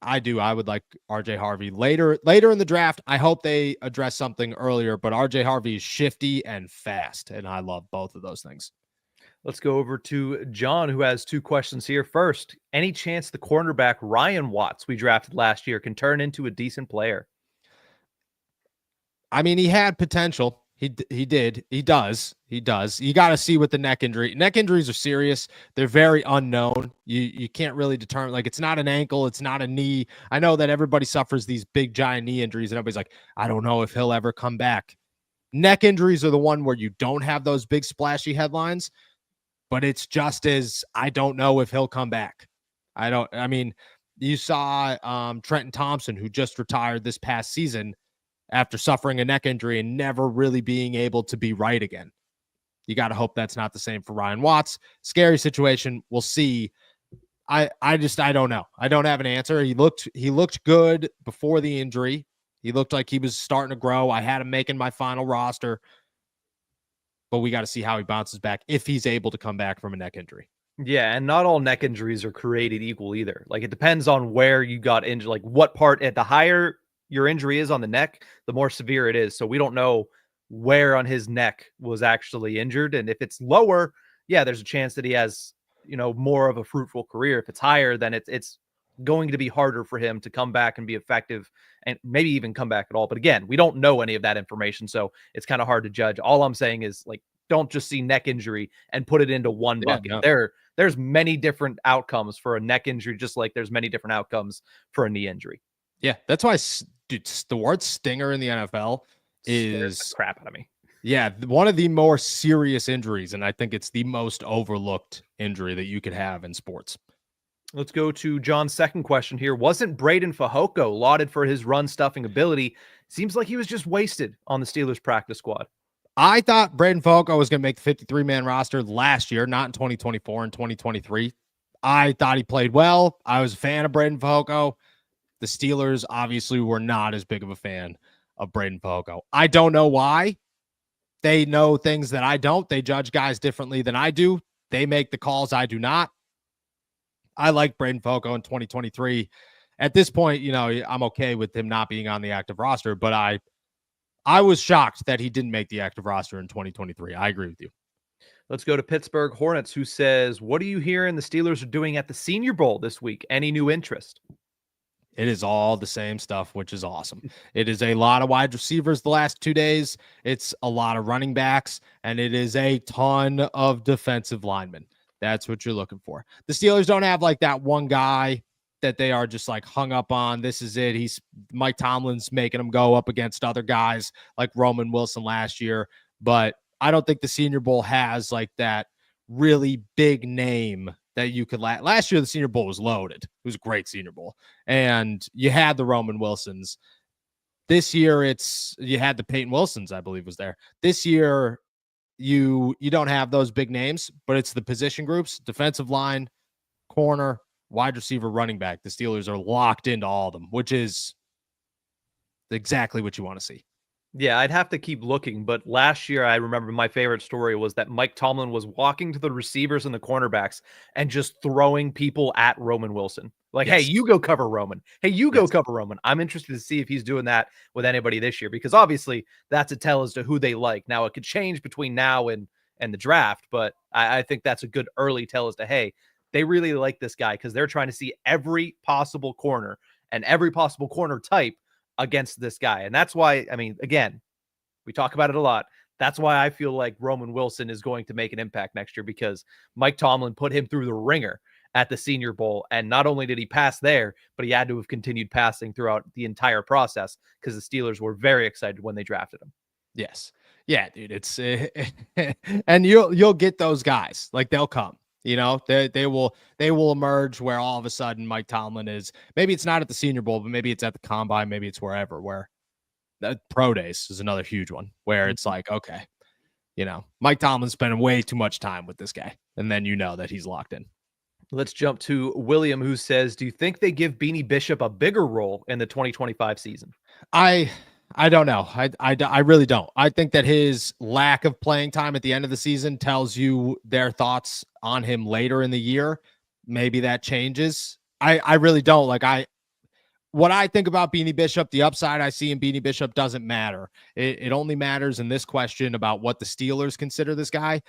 would like RJ Harvey later in the draft. I hope they address something earlier, but RJ Harvey is shifty and fast, and I love both of those things. Let's go over to John, who has 2 questions here. First, any chance the cornerback Ryan Watts we drafted last year can turn into a decent player? I mean, he had potential. He did. He does. You got to see with the neck injury. Neck injuries are serious. They're very unknown. You can't really determine. Like, it's not an ankle. It's not a knee. I know that everybody suffers these big, giant knee injuries, and everybody's like, I don't know if he'll ever come back. Neck injuries are the one where you don't have those big, splashy headlines, but it's just as I don't know if he'll come back. I mean, you saw Trenton Thompson, who just retired this past season after suffering a neck injury and never really being able to be right again. You got to hope that's not the same for Ryan Watts. Scary situation. We'll see. I don't know. I don't have an answer. He looked good before the injury. He looked like he was starting to grow. I had him making my final roster, but we got to see how he bounces back if he's able to come back from a neck injury. Yeah, and not all neck injuries are created equal either. Like, it depends on where you got injured, like what part. At the higher your injury is on the neck, the more severe it is. So we don't know where on his neck was actually injured. And if it's lower, yeah, there's a chance that he has, more of a fruitful career. If it's higher, then it's going to be harder for him to come back and be effective and maybe even come back at all. But again, we don't know any of that information, so it's kind of hard to judge. All I'm saying is, like, don't just see neck injury and put it into one bucket. No. There's many different outcomes for a neck injury, just like there's many different outcomes for a knee injury. Yeah, that's why, dude, the word stinger in the NFL is the crap out of me. Yeah, one of the more serious injuries, and I think it's the most overlooked injury that you could have in sports. Let's go to John's second question here. Wasn't Braden Fajoko lauded for his run stuffing ability? Seems like he was just wasted on the Steelers practice squad. I thought Braden Falco was going to make the 53-man roster last year, not in 2024 and 2023. I thought he played well. I was a fan of Braden Falco. The Steelers obviously were not as big of a fan of Braden Falco. I don't know why. They know things that I don't. They judge guys differently than I do. They make the calls. I do not. I like Braden Falco in 2023. At this point, I'm okay with him not being on the active roster, but I was shocked that he didn't make the active roster in 2023. I agree with you. Let's go to Pittsburgh Hornets, who says, what are you hearing the Steelers are doing at the Senior Bowl this week? Any new interest? It is all the same stuff, which is awesome. It is a lot of wide receivers the last 2 days. It's a lot of running backs, and it is a ton of defensive linemen. That's what you're looking for. The Steelers don't have like that one guy that they are just like hung up on. This is it. Mike Tomlin's making them go up against other guys like Roman Wilson last year. But I don't think the Senior Bowl has like that really big name that you could last year. The Senior Bowl was loaded. It was a great Senior Bowl. And you had the Roman Wilsons. This year you had the Peyton Wilsons, I believe, was there. This year you don't have those big names, but it's the position groups, defensive line, corner, wide receiver, running back. The Steelers are locked into all of them, which is exactly what you want to see. Yeah, I'd have to keep looking, but last year I remember my favorite story was that Mike Tomlin was walking to the receivers and the cornerbacks and just throwing people at Roman Wilson. Like, Yes. hey, you go cover Roman. Hey, you go cover Roman. I'm interested to see if he's doing that with anybody this year, because obviously that's a tell as to who they like. Now, it could change between now and the draft, but I think that's a good early tell as to, hey, they really like this guy because they're trying to see every possible corner and every possible corner type against this guy. And that's why, I mean, again, we talk about it a lot. That's why I feel like Roman Wilson is going to make an impact next year, because Mike Tomlin put him through the ringer at the Senior Bowl. And not only did he pass there, but he had to have continued passing throughout the entire process because the Steelers were very excited when they drafted him. Yes. Yeah, dude, it's and you'll get those guys. Like, they'll come. They will emerge where all of a sudden Mike Tomlin is. Maybe it's not at the Senior Bowl, but maybe it's at the Combine. Maybe it's wherever. Where the Pro Days is another huge one where it's like, okay, Mike Tomlin's spending way too much time with this guy, and then that he's locked in. Let's jump to William, who says, do you think they give Beanie Bishop a bigger role in the 2025 season? I don't know. I really don't. I think that his lack of playing time at the end of the season tells you their thoughts on him later in the year. Maybe that changes. I really don't. What I think about Beanie Bishop, the upside I see in Beanie Bishop doesn't matter. It only matters in this question about what the Steelers consider this guy.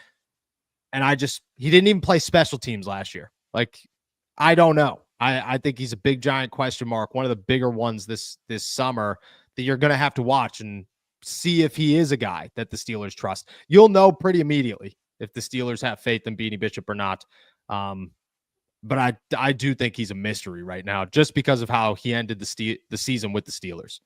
And he didn't even play special teams last year. I don't know. I think he's a big, giant question mark. One of the bigger ones this summer that you're going to have to watch and see if he is a guy that the Steelers trust. You'll know pretty immediately if the Steelers have faith in Beanie Bishop or not. But I do think he's a mystery right now just because of how he ended the season with the Steelers.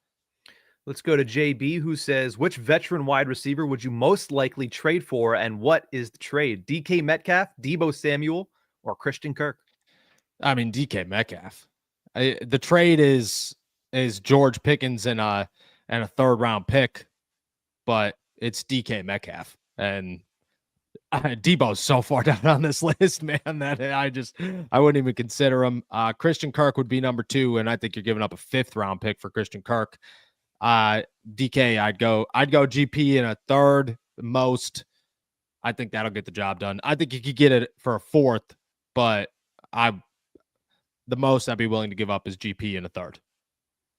Let's go to JB, who says, which veteran wide receiver would you most likely trade for, and what is the trade? DK Metcalf, Deebo Samuel, or Christian Kirk? I mean, DK Metcalf. The trade is George Pickens and a 3rd round pick, but it's DK Metcalf. And Deebo's so far down on this list, man, that I wouldn't even consider him. Christian Kirk would be number 2, and I think you're giving up a 5th round pick for Christian Kirk. DK, I'd go GP in a 3rd most. I think that'll get the job done. I think you could get it for a 4th, but the most I'd be willing to give up is GP in a 3rd.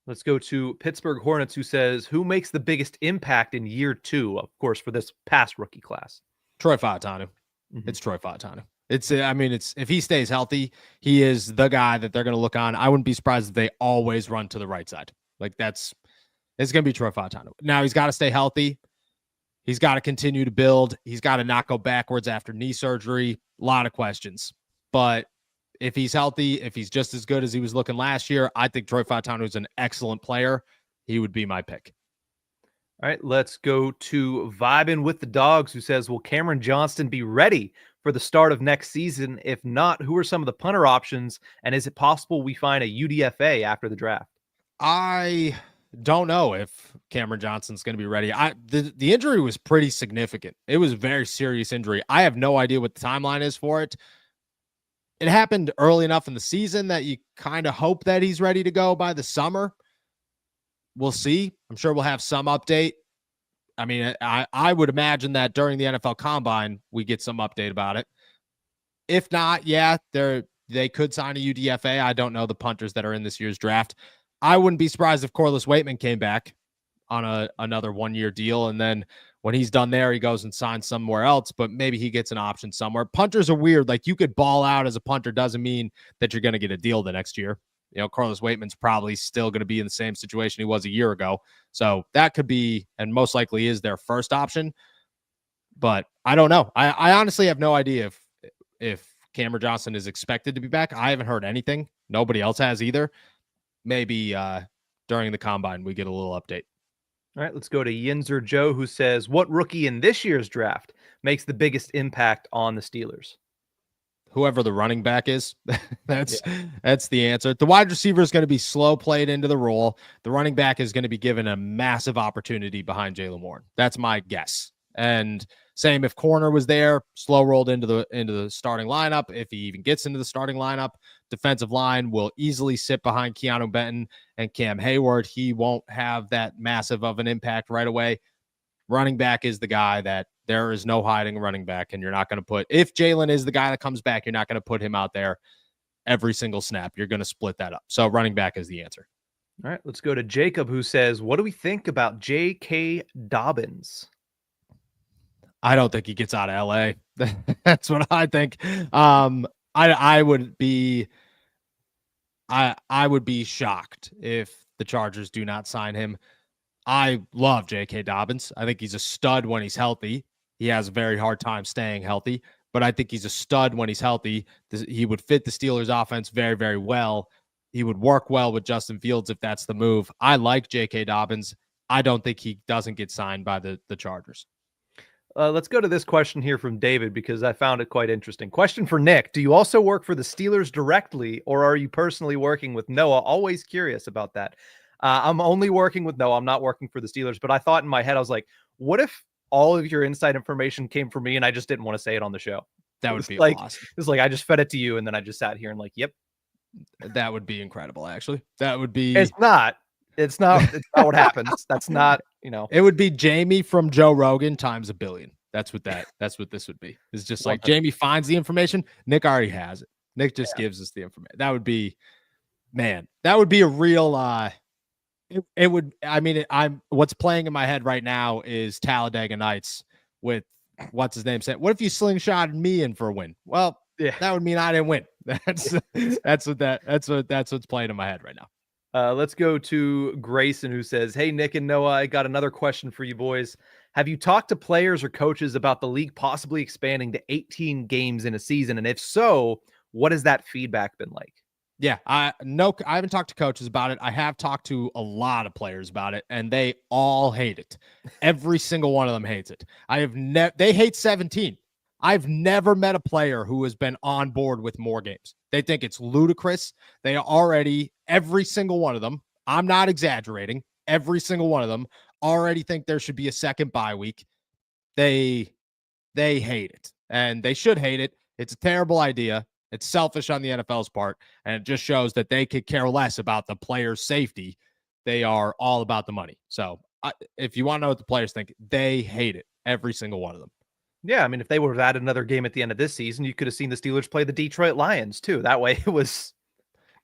Let's go to Pittsburgh Hornets, who says, who makes the biggest impact in year 2, of course, for this past rookie class? Troy Fautanu. Mm-hmm. It's Troy Fautanu. It's if he stays healthy, he is the guy that they're going to look on. I wouldn't be surprised if they always run to the right side. It's going to be Troy Fautanu. Now, he's got to stay healthy. He's got to continue to build. He's got to not go backwards after knee surgery. A lot of questions. But if he's healthy, if he's just as good as he was looking last year, I think Troy Fautanu is an excellent player. He would be my pick. All right, let's go to Vibin with the Dogs, who says, will Cameron Johnston be ready for the start of next season? If not, who are some of the punter options? And is it possible we find a UDFA after the draft? I don't know if Cameron Johnson's going to be ready. The injury was pretty significant. It was a very serious injury. I have no idea what the timeline is for it. It happened early enough in the season that you kind of hope that he's ready to go by the summer. We'll see. I'm sure we'll have some update. I mean, I would imagine that during the NFL Combine, we get some update about it. If not, yeah, they could sign a UDFA. I don't know the punters that are in this year's draft. I wouldn't be surprised if Corliss Waitman came back on another 1-year deal, and then when he's done there, he goes and signs somewhere else, but maybe he gets an option somewhere. Punters are weird. Like, you could ball out as a punter, doesn't mean that you're going to get a deal the next year. You know, Corliss Waitman's probably still going to be in the same situation he was a year ago. So that could be, and most likely is, their first option. But I don't know. I honestly have no idea if Cameron Johnson is expected to be back. I haven't heard anything. Nobody else has either. Maybe during the Combine, we get a little update. All right, let's go to Yinzer Joe, who says, what rookie in this year's draft makes the biggest impact on the Steelers? Whoever the running back is, that's the answer. The wide receiver is going to be slow played into the role. The running back is going to be given a massive opportunity behind Jaylen Warren. That's my guess. And same if corner was there, slow rolled into the starting lineup. If he even gets into the starting lineup, defensive line will easily sit behind Keanu Benton and Cam Hayward. He won't have that massive of an impact right away. Running back is the guy that there is no hiding running back, and you're not going to put, if Jaylen is the guy that comes back, you're not going to put him out there every single snap. You're going to split that up. So running back is the answer. All right, let's go to Jacob, who says, what do we think about J.K. Dobbins? I don't think he gets out of LA. That's what I think. I would be shocked if the Chargers do not sign him. I love J.K. Dobbins. I think he's a stud when he's healthy. He has a very hard time staying healthy, but I think he's a stud when he's healthy. He would fit the Steelers offense very, very well. He would work well with Justin Fields if that's the move. I like J.K. Dobbins. I don't think he doesn't get signed by the Chargers. Let's go to this question here from David, because I found it quite interesting. Question for Nick. Do you also work for the Steelers directly, or are you personally working with Noah? Always curious about that. I'm only working with Noah. I'm not working for the Steelers, but I thought in my head, I was like, what if all of your inside information came from me and I just didn't want to say it on the show? That would be like, awesome. It's like, I just fed it to you and then I just sat here and like, yep. That would be incredible, actually. That would be. It's not what happens. That's not, It would be Jamie from Joe Rogan times a billion. That's what this would be. It's just like Jamie finds the information. Nick already has it. Nick just gives us the information. That would be, man, that would be a real, it would, I mean, what's playing in my head right now is Talladega Nights with what's his name said, what if you slingshotted me in for a win? Well, yeah, that would mean I didn't win. That's what's playing in my head right now. Let's go to Grayson, who says, hey, Nick and Noah, I got another question for you boys. Have you talked to players or coaches about the league possibly expanding to 18 games in a season? And if so, what has that feedback been like? Yeah, I haven't talked to coaches about it. I have talked to a lot of players about it, and they all hate it. Every single one of them hates it. They hate 17. I've never met a player who has been on board with more games. They think it's ludicrous. They already, every single one of them, I'm not exaggerating, every single one of them already think there should be a second bye week. They hate it, and they should hate it. It's a terrible idea. It's selfish on the NFL's part, and it just shows that they could care less about the players' safety. They are all about the money. So if you want to know what the players think, they hate it, every single one of them. Yeah, I mean, if they would have added another game at the end of this season, you could have seen the Steelers play the Detroit Lions too. That way it was.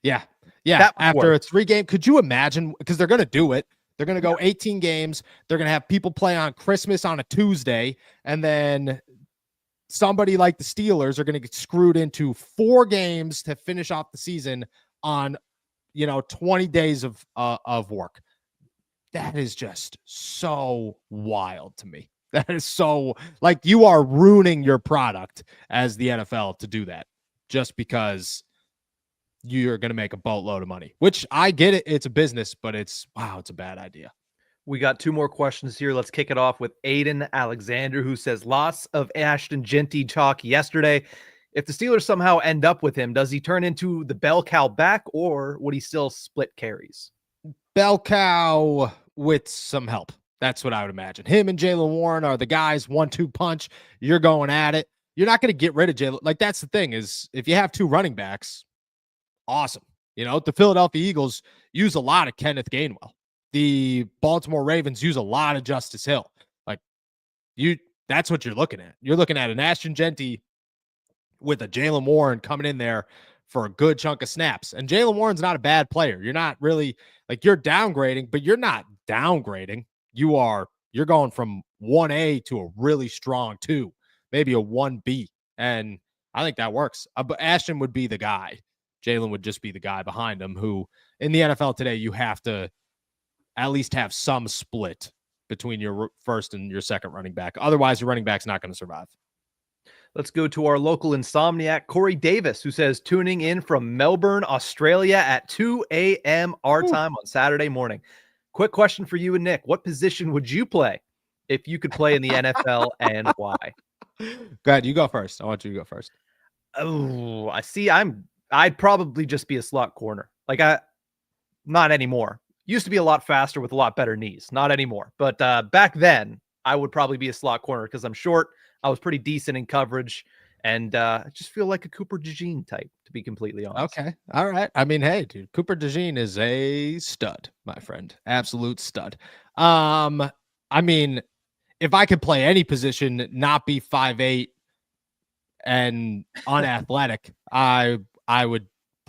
Yeah. After a 3-game, could you imagine? Because they're going to do it. They're going to go 18 games. They're going to have people play on Christmas on a Tuesday. And then somebody like the Steelers are going to get screwed into 4 games to finish off the season on, 20 days of work. That is just so wild to me. That is so, like, you are ruining your product as the NFL to do that just because you're going to make a boatload of money, which I get it. It's a business, but it's a bad idea. We got 2 more questions here. Let's kick it off with Aiden Alexander, who says, lots of Ashton Jeanty talk yesterday. If the Steelers somehow end up with him, does he turn into the bell cow back, or would he still split carries? bell cow with some help. That's what I would imagine. Him and Jaylen Warren are the guys, 1-2 punch. You're going at it. You're not going to get rid of Jaylen. Like, that's the thing is if you have two running backs, awesome. The Philadelphia Eagles use a lot of Kenneth Gainwell. The Baltimore Ravens use a lot of Justice Hill. Like, that's what you're looking at. You're looking at an Ashton Genty with a Jaylen Warren coming in there for a good chunk of snaps. And Jaylen Warren's not a bad player. You're not really like you're downgrading, but you're not downgrading. You're going from 1A to a really strong 2, maybe a 1B. And I think that works. But Ashton would be the guy. Jaylen would just be the guy behind him who in the NFL today, you have to at least have some split between your first and your second running back. Otherwise, your running back's not going to survive. Let's go to our local insomniac, Corey Davis, who says tuning in from Melbourne, Australia at 2 a.m. our time on Saturday morning. Quick question for you and Nick. What position would you play if you could play in the NFL and why? Go ahead. You go first. I want you to go first. Oh, I see. I'd probably just be a slot corner. Not anymore. Used to be a lot faster with a lot better knees. Not anymore. But back then, I would probably be a slot corner because I'm short. I was pretty decent in coverage, and I just feel like a Cooper DeJean type, to be completely honest. Okay. All right. I mean, hey, dude, Cooper DeJean is a stud, my friend. Absolute stud. I mean, if I could play any position, not be 5'8" and unathletic, I would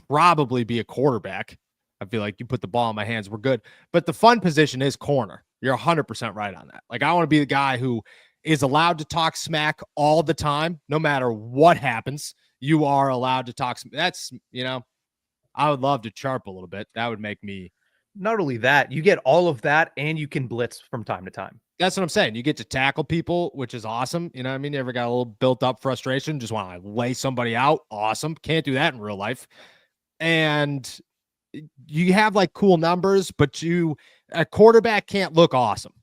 probably be a quarterback. I feel like you put the ball in my hands, we're good. But the fun position is corner. You're 100% right on that. Like, I want to be the guy who is allowed to talk smack all the time, no matter what happens. You are allowed to talk. That's, I would love to chirp a little bit. That would make me. Not only that, you get all of that and you can blitz from time to time. That's what I'm saying. You get to tackle people, which is awesome. You know what I mean? You ever got a little built up frustration? Just want to lay somebody out. Awesome. Can't do that in real life. And you have like cool numbers, but a quarterback can't look awesome.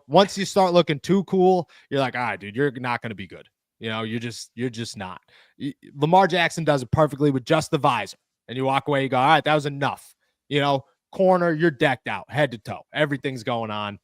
Once you start looking too cool, you're like, all right, dude, you're not going to be good. You're just not. Lamar Jackson does it perfectly with just the visor. And you walk away, you go, all right, that was enough. Corner, you're decked out, head to toe. Everything's going on.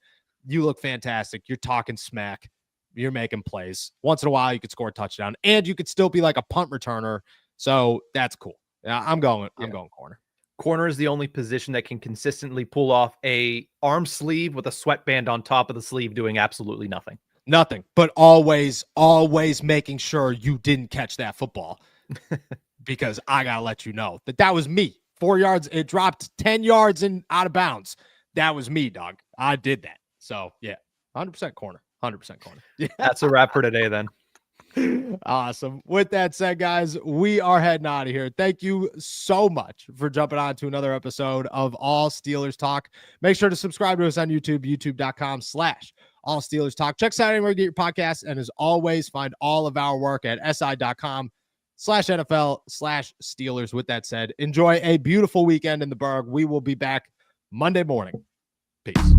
You look fantastic. You're talking smack. You're making plays. Once in a while, you could score a touchdown. And you could still be like a punt returner. So that's cool. Yeah, I'm going corner. Corner is the only position that can consistently pull off a arm sleeve with a sweatband on top of the sleeve doing absolutely nothing. Nothing, but always making sure you didn't catch that football because I got to let you know that was me. 4 yards, it dropped 10 yards and out of bounds. That was me, dog. I did that. So, yeah, 100% corner. 100% corner. Yeah. That's a wrap for today then. Awesome. With that said, guys, we are heading out of here. Thank you so much for jumping on to another episode of All Steelers Talk. Make sure to subscribe to us on YouTube, youtube.com/All Steelers Talk. Check us out anywhere you get your podcasts. And as always, find all of our work at si.com/NFL/Steelers. With that said, enjoy a beautiful weekend in the Berg. We will be back Monday morning. Peace.